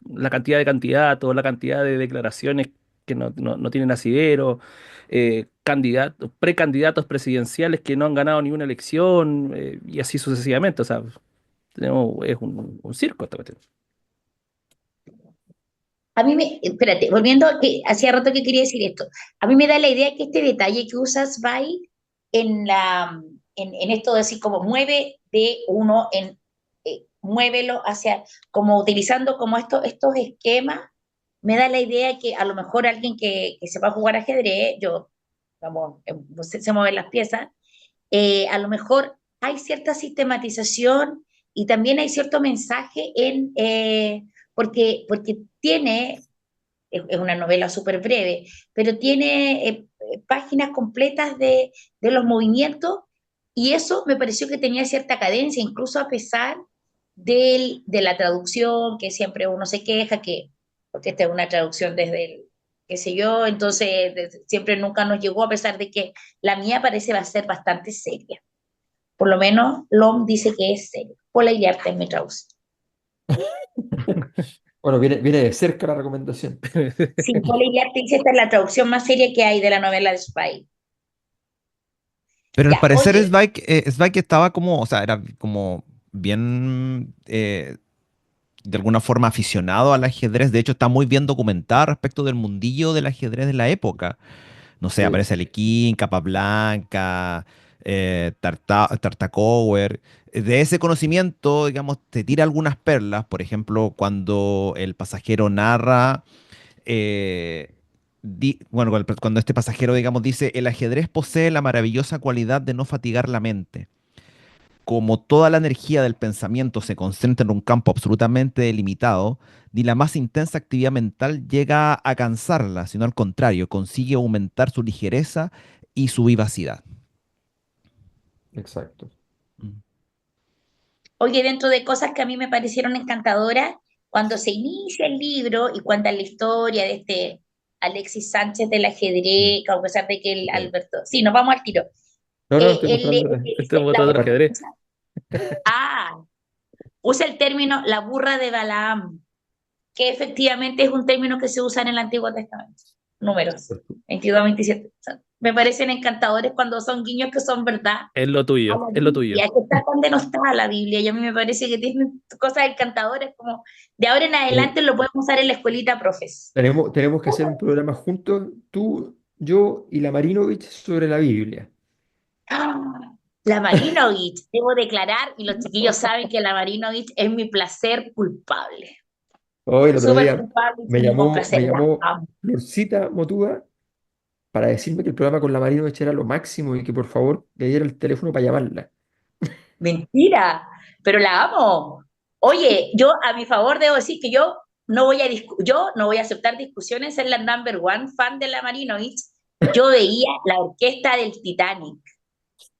la cantidad de candidatos, la cantidad de declaraciones que no tienen asidero, precandidatos presidenciales que no han ganado ni una elección, y así sucesivamente, o sea, es un circo esta cuestión. A mí espérate, volviendo a que hacía rato que quería decir esto, a mí me da la idea que este detalle que usas, Bai, en esto de decir como mueve de uno, muévelo hacia, como utilizando como estos esquemas, me da la idea que a lo mejor alguien que sepa jugar ajedrez, yo, vamos, se mueven las piezas, a lo mejor hay cierta sistematización y también hay cierto mensaje porque tiene, es una novela súper breve, pero tiene páginas completas de los movimientos y eso me pareció que tenía cierta cadencia, incluso a pesar de la traducción, que siempre uno se queja, porque esta es una traducción desde qué sé yo, entonces siempre nunca nos llegó, a pesar de que la mía parece va a ser bastante seria. Por lo menos Lom dice que es serio. Paula Iriarte es mi traducción. Bueno, viene de cerca la recomendación. Sí, Paula Iriarte dice esta es la traducción más seria que hay de la novela de su país. Pero al Ya, parecer oye, Zweig estaba como, o sea, era como bien de alguna forma aficionado al ajedrez. De hecho, está muy bien documentado respecto del mundillo del ajedrez de la época. No sé, Sí, aparece Alekhine, Capablanca, Tartakower. De ese conocimiento, digamos, te tira algunas perlas. Por ejemplo, cuando el pasajero narra, eh, bueno, cuando este pasajero, digamos, dice, el ajedrez posee la maravillosa cualidad de no fatigar la mente. Como toda la energía del pensamiento se concentra en un campo absolutamente delimitado, ni la más intensa actividad mental llega a cansarla, sino al contrario, consigue aumentar su ligereza y su vivacidad. exacto. Mm. Oye, dentro de cosas que a mí me parecieron encantadoras, cuando se inicia el libro y cuenta la historia de este Alexis Sánchez del Mm, ajedrez, a pesar de que el sí. Alberto, sí, nos vamos al tiro. No, no, estoy Él mostrando Estoy la mostrando el parte. ajedrez. ah, usa el término la burra de Balaam, que efectivamente es un término que se usa en el Antiguo Testamento. Números 22, 27. O sea, me parecen encantadores cuando son guiños que son verdad Es lo a tuyo, la es lo tuyo. Biblia, que está tan denostada la Biblia, y a mí me parece que tiene cosas encantadoras, como de ahora en Eh, adelante lo podemos usar en la escuelita, profes. tenemos que hacer un programa juntos, tú, yo y la Marinovich sobre la Biblia. ¡Ah! La Marinovich, debo declarar, y los chiquillos saben que la Marinovich es mi placer culpable. Hoy el otro Súper día culpable, sí, con placer, me la llamó amo. Florcita Motúa para decirme que el programa con la Marinovich era lo máximo y que por favor le diera el teléfono para llamarla. Mentira, pero la amo. Oye, yo a mi favor debo decir que yo no voy a aceptar discusiones en la number one fan de la Marinovich. Yo veía la orquesta del Titanic,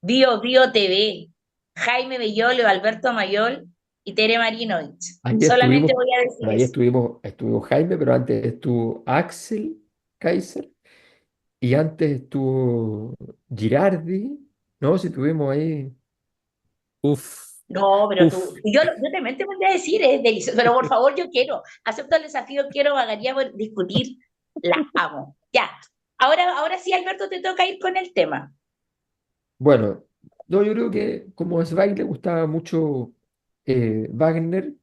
Bio TV, Jaime Bellolo, Alberto Mayol y Tere Marinovich. Ahí Solamente estuvimos, voy a decir bueno, ahí eso. estuvo Jaime, pero antes estuvo Axel Kaiser y antes estuvo Girardi. No, si estuvimos ahí. Uf, No, pero uf. yo también te voy a decir, es delicioso, pero por favor yo quiero, acepto el desafío, quiero vagaría por discutir, la amo. Ya, ahora sí, Alberto, te toca ir con el tema. Bueno, no, yo creo que como a Zweig le gustaba mucho Wagner,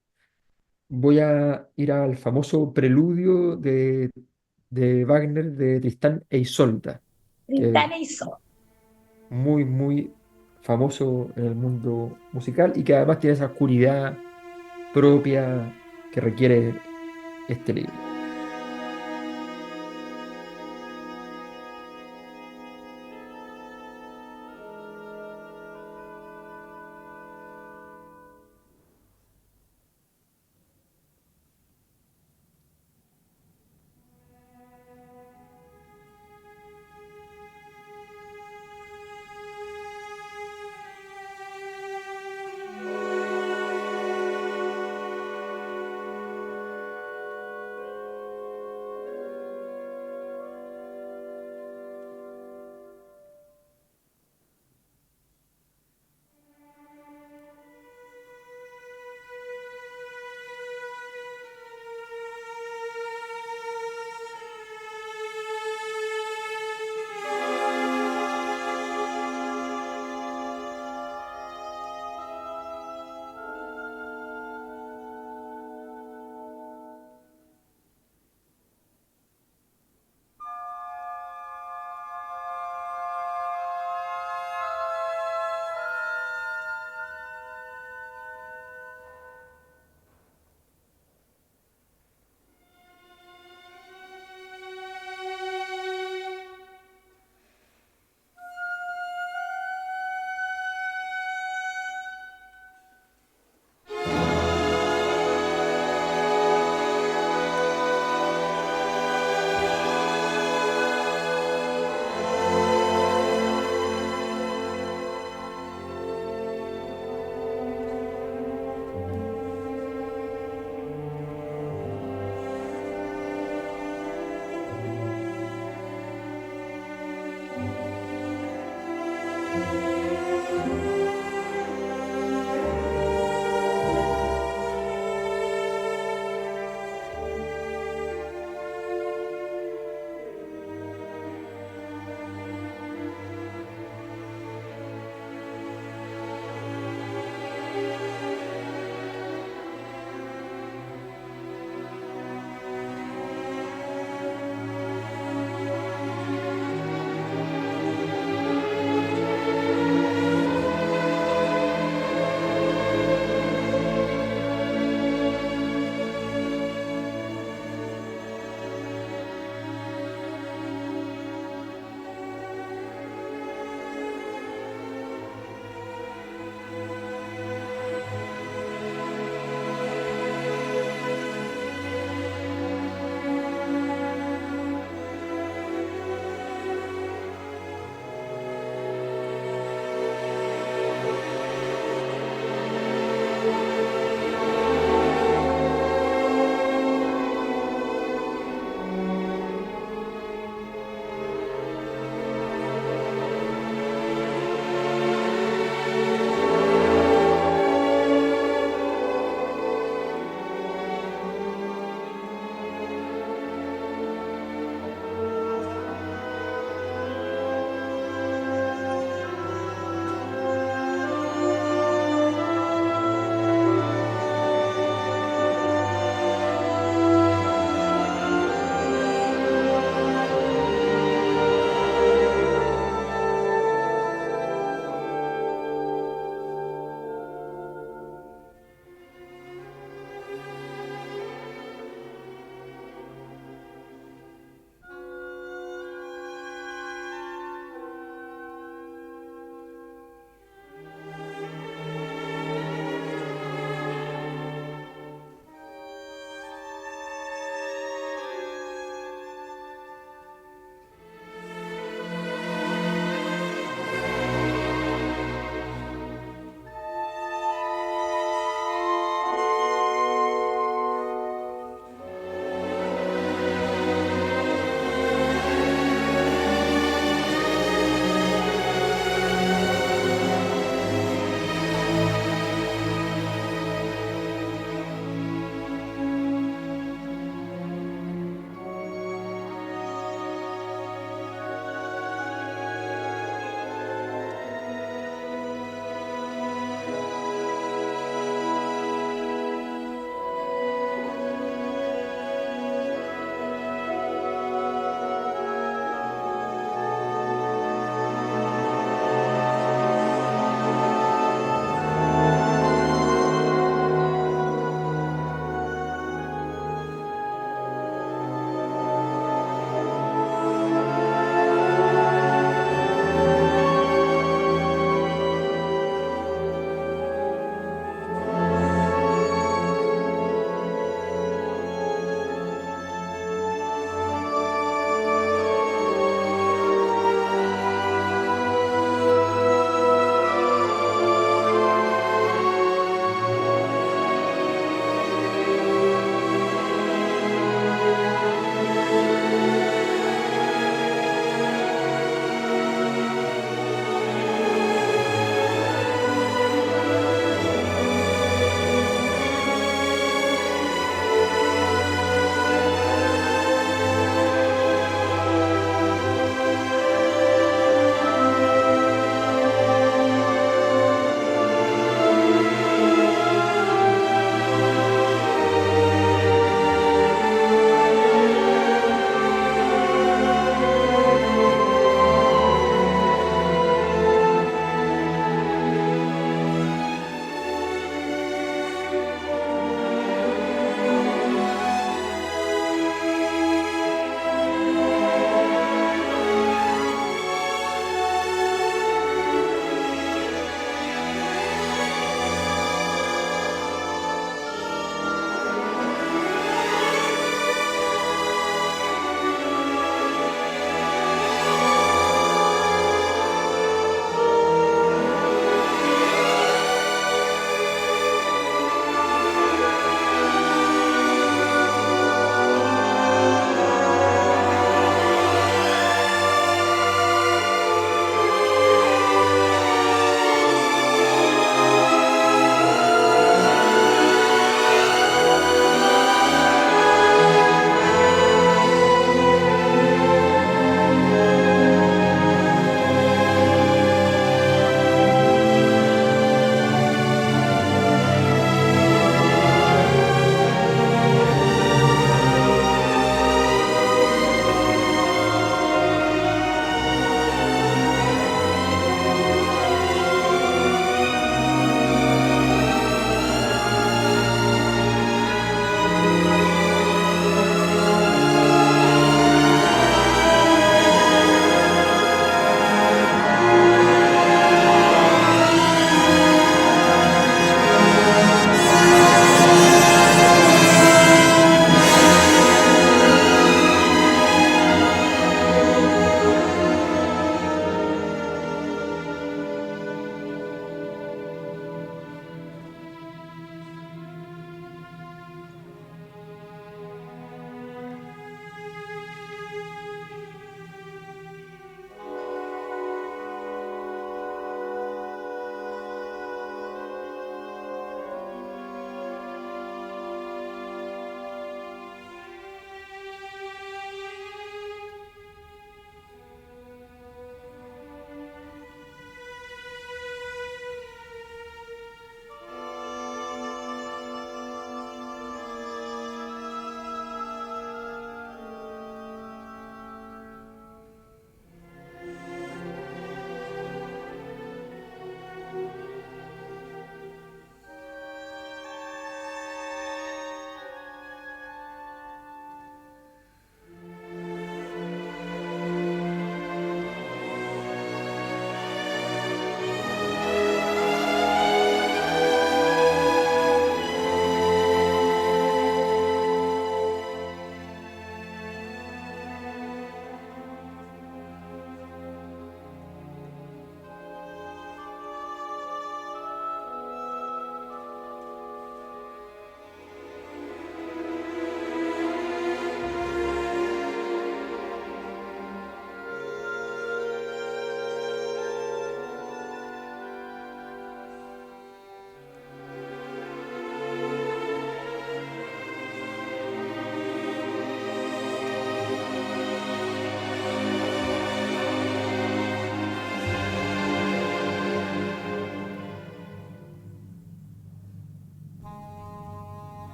voy a ir al famoso preludio de Wagner de Tristán e Isolda, que es Tristana y Sol. muy, muy famoso en el mundo musical y que además tiene esa oscuridad propia que requiere este libro.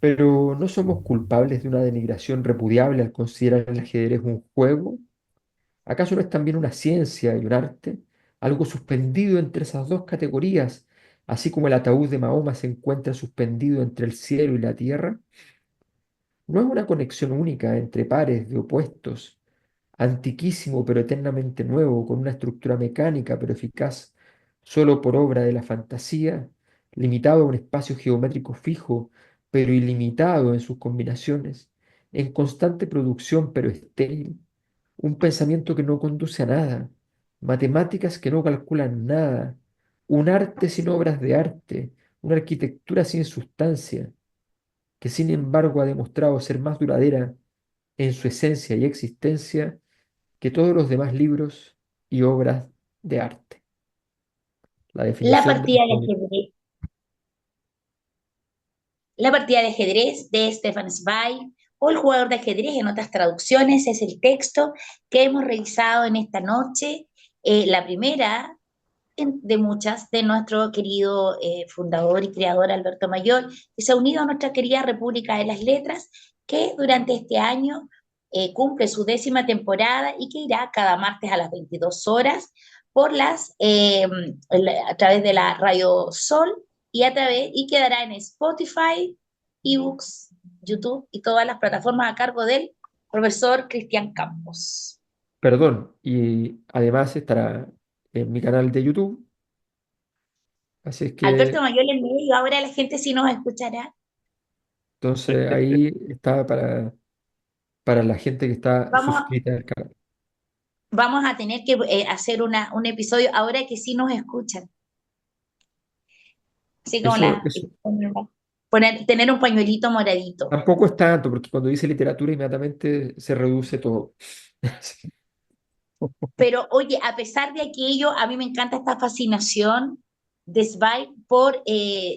Pero ¿no somos culpables de una denigración repudiable al considerar el ajedrez un juego? ¿Acaso no es también una ciencia y un arte? Algo suspendido entre esas dos categorías, así como el ataúd de Mahoma se encuentra suspendido entre el cielo y la tierra. ¿No es una conexión única entre pares de opuestos, antiquísimo pero eternamente nuevo, con una estructura mecánica pero eficaz solo por obra de la fantasía, limitado a un espacio geométrico fijo pero ilimitado en sus combinaciones, en constante producción pero estéril, un pensamiento que no conduce a nada, matemáticas que no calculan nada, un arte sin obras de arte, una arquitectura sin sustancia, que sin embargo ha demostrado ser más duradera en su esencia y existencia que todos los demás libros y obras de arte? La La definición de partida de ajedrez, la partida de ajedrez de Stefan Zweig o el jugador de ajedrez en otras traducciones es el texto que hemos revisado en esta noche. La primera de muchas de nuestro querido fundador y creador Alberto Mayor, que se ha unido a nuestra querida República de las Letras, que durante este año cumple su 10ª temporada y que irá cada martes a las 22 horas por a través de la Radio Sol y quedará en Spotify, eBooks, YouTube y todas las plataformas a cargo del profesor Cristian Campos. Perdón, y además estará en mi canal de YouTube, así es Alberto que Mayor en medio, ahora la gente sí nos escuchará. entonces ahí está para la gente que está Vamos, suscrita al canal. vamos a tener que hacer un episodio ahora que sí nos escuchan. Así como Eso tener un pañuelito moradito. tampoco es tanto, porque cuando dice literatura inmediatamente se reduce todo. Pero oye, a pesar de aquello, a mí me encanta esta fascinación de Zweig por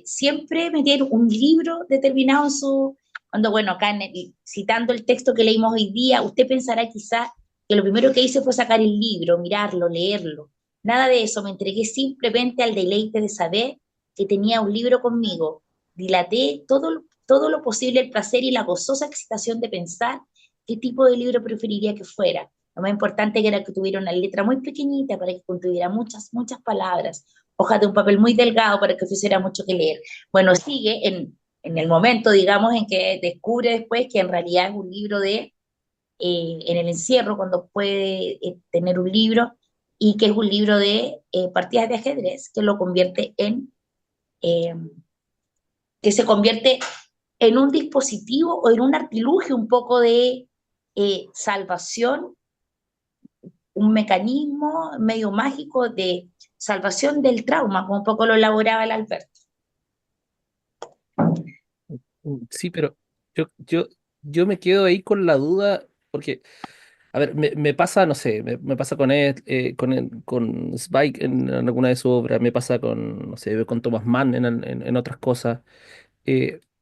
siempre meter un libro determinado en su... Cuando, bueno, acá citando el texto que leímos hoy día, usted pensará quizá que lo primero que hice fue sacar el libro, mirarlo, leerlo. Nada de eso, me entregué simplemente al deleite de saber que tenía un libro conmigo. Dilaté todo lo posible el placer y la gozosa excitación de pensar qué tipo de libro preferiría que fuera. Lo más importante era que tuviera una letra muy pequeñita para que contuviera muchas, muchas palabras, hojas de un papel muy delgado para que ofreciera mucho que leer. Bueno, sigue en el momento, digamos, en que descubre después que en realidad es un libro en el encierro, cuando puede tener un libro, y que es un libro de partidas de ajedrez, que lo convierte eh, que se convierte en un dispositivo o en un artilugio un poco de salvación, un mecanismo medio mágico de salvación del trauma, como un poco lo elaboraba el Alberto. Sí, pero yo, yo, yo me quedo ahí con la duda, porque, a ver, me pasa, no sé, me pasa con él, con Spike en alguna de sus obras, me pasa con, no sé, con Thomas Mann en otras cosas.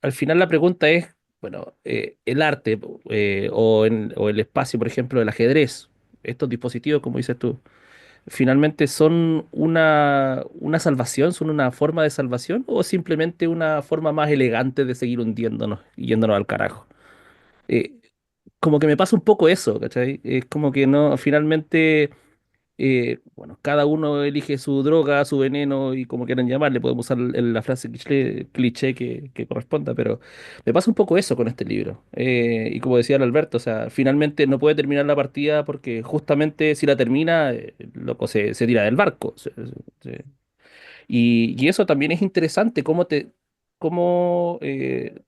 Al final la pregunta es, bueno, el arte o el espacio, por ejemplo, del ajedrez, estos dispositivos, como dices tú, finalmente son una salvación, son una forma de salvación o simplemente una forma más elegante de seguir hundiéndonos y yéndonos al carajo. Eh, Como que me pasa un poco eso, ¿cachai? Es como que no, finalmente bueno, cada uno elige su droga, su veneno y como quieran llamarle, podemos usar la frase cliché que corresponda, pero me pasa un poco eso con este libro. Y como decía el Alberto, o sea, finalmente no puede terminar la partida porque justamente si la termina, loco, se tira del barco. Y eso también es interesante, cómo te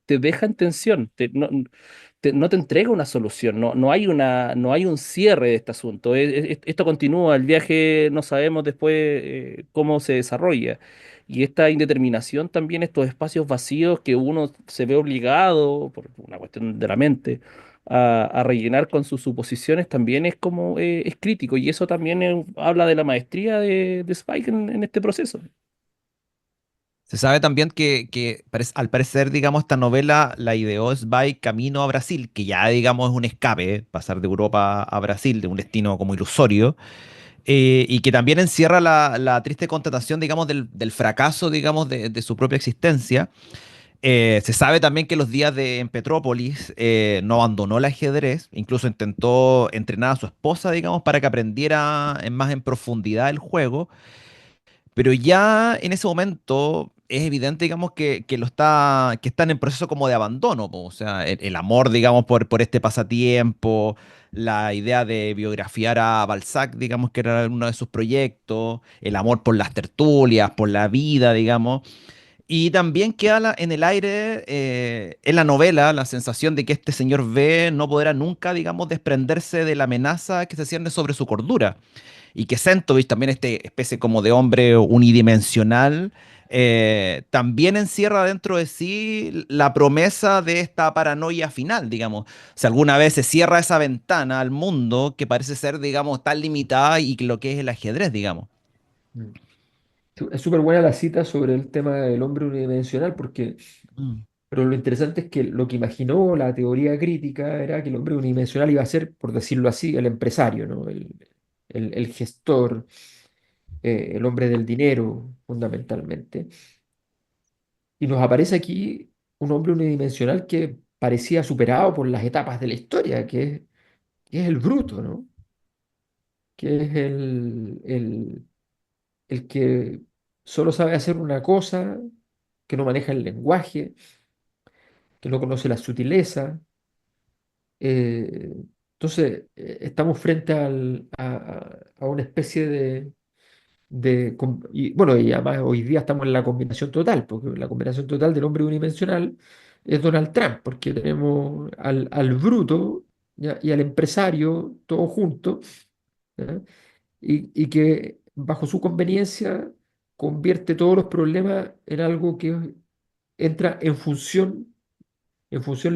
deja en tensión, no te entrega una solución, no hay un cierre de este asunto. Esto continúa, el viaje no sabemos después cómo se desarrolla. Y esta indeterminación también, estos espacios vacíos que uno se ve obligado, por una cuestión de la mente, a rellenar con sus suposiciones, también es crítico. Y eso también habla de la maestría de Spike en este proceso. Se sabe también que al parecer, digamos, esta novela la ideó Zweig camino a Brasil, que ya, digamos, es un escape, pasar de Europa a Brasil, de un destino como ilusorio, y que también encierra la triste constatación, digamos, del fracaso, digamos, de su propia existencia. Se sabe también que los días en Petrópolis no abandonó el ajedrez, incluso intentó entrenar a su esposa, digamos, para que aprendiera más en profundidad el juego, pero ya en ese momento es evidente, digamos, que están en proceso como de abandono, po. O sea, el amor, digamos, por este pasatiempo, la idea de biografiar a Balzac, digamos, que era uno de sus proyectos, el amor por las tertulias, por la vida, digamos. Y también queda en el aire, en la novela, la sensación de que este señor B no podrá nunca, digamos, desprenderse de la amenaza que se cierne sobre su cordura. Y que Sentovich, también este especie como de hombre unidimensional, también encierra dentro de sí la promesa de esta paranoia final, digamos. Si alguna vez se cierra esa ventana al mundo que parece ser, digamos, tan limitada y lo que es el ajedrez, digamos. Mm. Es súper buena la cita sobre el tema del hombre unidimensional, porque, Mm. pero lo interesante es que lo que imaginó la teoría crítica era que el hombre unidimensional iba a ser, por decirlo así, el empresario, ¿no? El gestor, el hombre del dinero, fundamentalmente. Y nos aparece aquí un hombre unidimensional que parecía superado por las etapas de la historia, que es el bruto, ¿no? Que es el que solo sabe hacer una cosa, que no maneja el lenguaje, que no conoce la sutileza. Eh, entonces, estamos frente a una especie y bueno, y además hoy día estamos en la combinación total, porque la combinación total del hombre unidimensional es Donald Trump, porque tenemos al bruto, ¿ya? Y al empresario todos juntos, ¿ya? Y que bajo su conveniencia convierte todos los problemas en algo que entra en función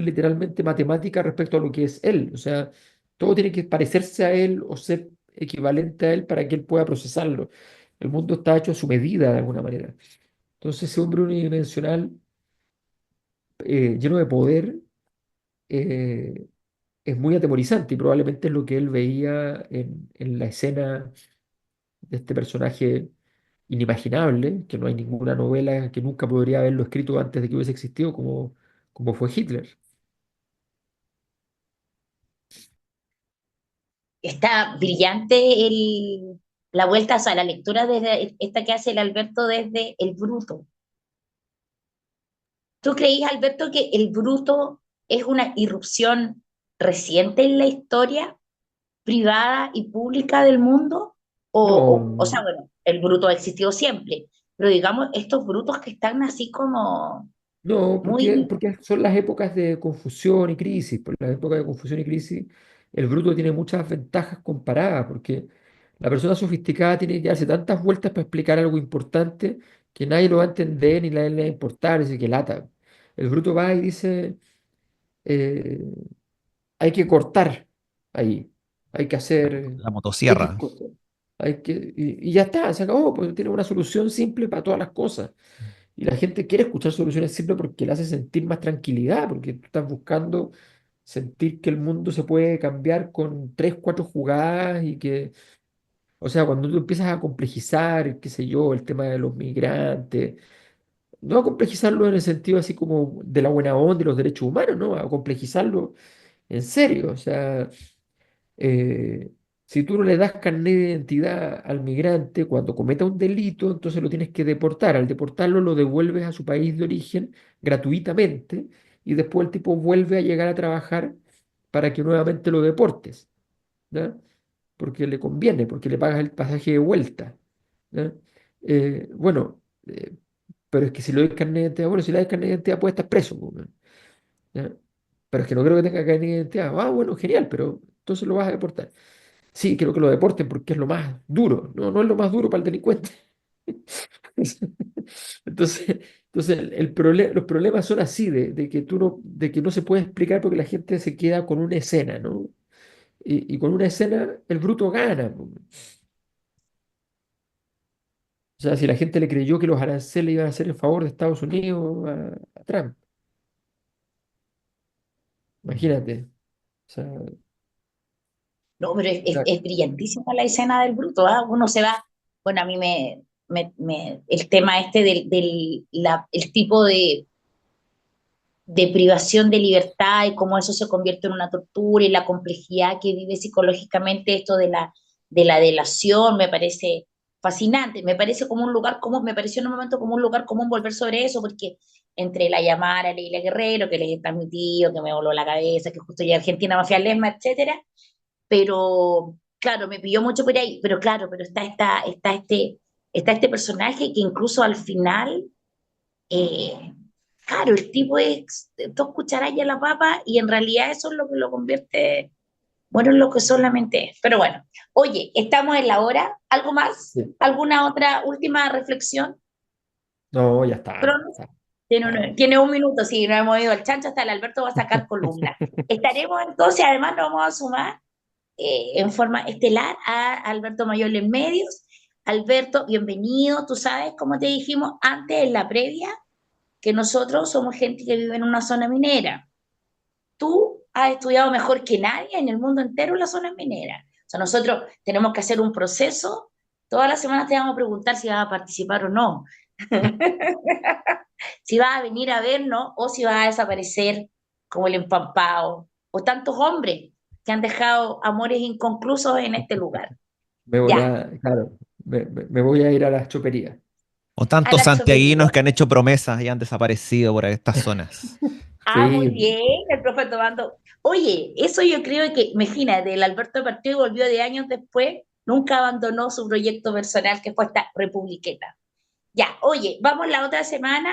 literalmente matemática respecto a lo que es él. O sea, todo tiene que parecerse a él o ser equivalente a él para que él pueda procesarlo. El mundo está hecho a su medida de alguna manera. Entonces, ese hombre unidimensional lleno de poder eh, es muy atemorizante y probablemente es lo que él veía en la escena de este personaje inimaginable, que no hay ninguna novela que nunca podría haberlo escrito antes de que hubiese existido, como fue Hitler. Está brillante la vuelta, o sea, la lectura desde esta que hace el Alberto desde el bruto. ¿Tú creís, Alberto, que el bruto es una irrupción reciente en la historia privada y pública del mundo? O sea, No, bueno, el bruto ha existido siempre, pero digamos, estos brutos que están así como no, muy... porque son las épocas de confusión y crisis. Por las épocas de confusión y crisis, el bruto tiene muchas ventajas comparadas, porque la persona sofisticada tiene que darse tantas vueltas para explicar algo importante que nadie lo va a entender ni nadie le va a importar, así que lata. El bruto va y dice, eh, hay que cortar ahí, hay que hacer La X motosierra. cosas, y ya está, se acabó, pues tiene una solución simple para todas las cosas. Y la gente quiere escuchar soluciones simples porque le hace sentir más tranquilidad, porque tú estás buscando sentir que el mundo se puede cambiar con tres, cuatro jugadas y que, o sea, cuando tú empiezas a complejizar, qué sé yo, el tema de los migrantes, no a complejizarlo en el sentido así como de la buena onda y los derechos humanos, no, a complejizarlo en serio, o sea, eh, si tú no le das carnet de identidad al migrante cuando cometa un delito, entonces lo tienes que deportar. Al deportarlo lo devuelves a su país de origen gratuitamente y después el tipo vuelve a llegar a trabajar para que nuevamente lo deportes, ¿ya? Porque le conviene, porque le pagas el pasaje de vuelta, ¿ya? Bueno, pero es que si le doy carnet de identidad, bueno, si le das carnet de identidad puede estar preso, po, ¿ya? Pero es que no creo que tenga carnet de identidad. Ah, bueno, genial, pero entonces lo vas a deportar. Sí, quiero que lo deporten porque es lo más duro. No, no es lo más duro para el delincuente. Entonces, entonces los problemas son así, de que no se puede explicar porque la gente se queda con una escena, ¿no? Y con una escena el bruto gana, po. O sea, si la gente le creyó que los aranceles iban a ser en favor de Estados Unidos a Trump, imagínate. O sea, No, pero la- es brillantísima la escena del bruto, ¿ah? Uno se va, bueno, a mí el tema este el tipo de privación de libertad y cómo eso se convierte en una tortura y la complejidad que vive psicológicamente esto de la delación, me parece fascinante, me parece como un lugar común, me pareció en un momento como un lugar común volver sobre eso, porque entre la llamada a Leila Guerrero, que les está mi tío, que me voló la cabeza, que justo ya Argentina Mafia Lesma, etcétera, pero claro, me pilló mucho por ahí, pero claro, pero está este personaje que incluso al final, eh, claro, el tipo es dos cucharadas a la papa y en realidad eso es lo que lo convierte, bueno, en lo que solamente es. Pero bueno, oye, estamos en la hora, ¿algo más? Sí. ¿Alguna otra última reflexión? No, ya está. Cronos, Claro. tiene un minuto, sí, no hemos ido al chancho, hasta el Alberto va a sacar columna. Estaremos entonces, además nos vamos a sumar en forma estelar a Alberto Mayol en medios. Alberto, bienvenido. Tú sabes, como te dijimos antes en la previa, que nosotros somos gente que vive en una zona minera. Tú has estudiado mejor que nadie en el mundo entero la zona minera. O sea, nosotros tenemos que hacer un proceso. Todas las semanas te vamos a preguntar si vas a participar o no. Si vas a venir a vernos o si vas a desaparecer como el empampado. O tantos hombres que han dejado amores inconclusos en este lugar. Me voy Ya, a, claro, me voy a ir a las choperías. O a tantos la chopería. santiaguinos que han hecho promesas y han desaparecido por estas zonas. Ah, muy Sí, bien, el profe tomando. Oye, eso yo creo que, imagínate, el Alberto partió y volvió de años después, nunca abandonó su proyecto personal que fue esta Republiqueta. Ya, oye, vamos la otra semana,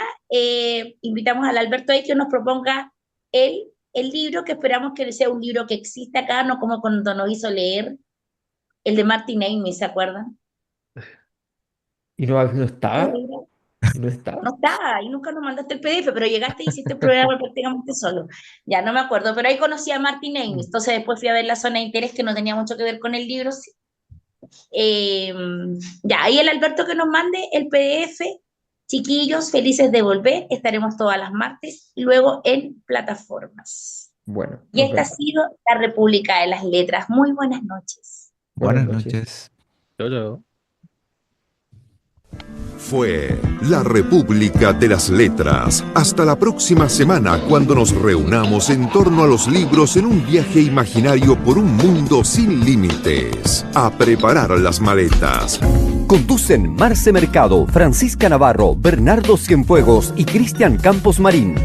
invitamos al Alberto ahí que nos proponga el libro, que esperamos que sea un libro que exista acá, no como cuando nos hizo leer el de Martin Amis, ¿se acuerdan? y no Qué está, horrible. no está. No estaba, y nunca nos mandaste el PDF, pero llegaste y hiciste el programa prácticamente solo. Ya no me acuerdo, pero ahí conocí a Martin Amis, entonces después fui a ver la zona de interés que no tenía mucho que ver con el libro. Sí. Eh, ya, ahí el Alberto que nos mande el PDF. Chiquillos, felices de volver, estaremos todas las martes y luego en plataformas. Bueno, Y nos esta ha vemos. sido la República de las Letras. Muy buenas noches. Buenas Buenas noches. noches. Yo. Fue La República de las Letras. Hasta la próxima semana cuando nos reunamos en torno a los libros en un viaje imaginario por un mundo sin límites. A preparar las maletas. Conducen Marce Mercado, Francisca Navarro, Bernardo Cienfuegos y Cristian Campos Marín.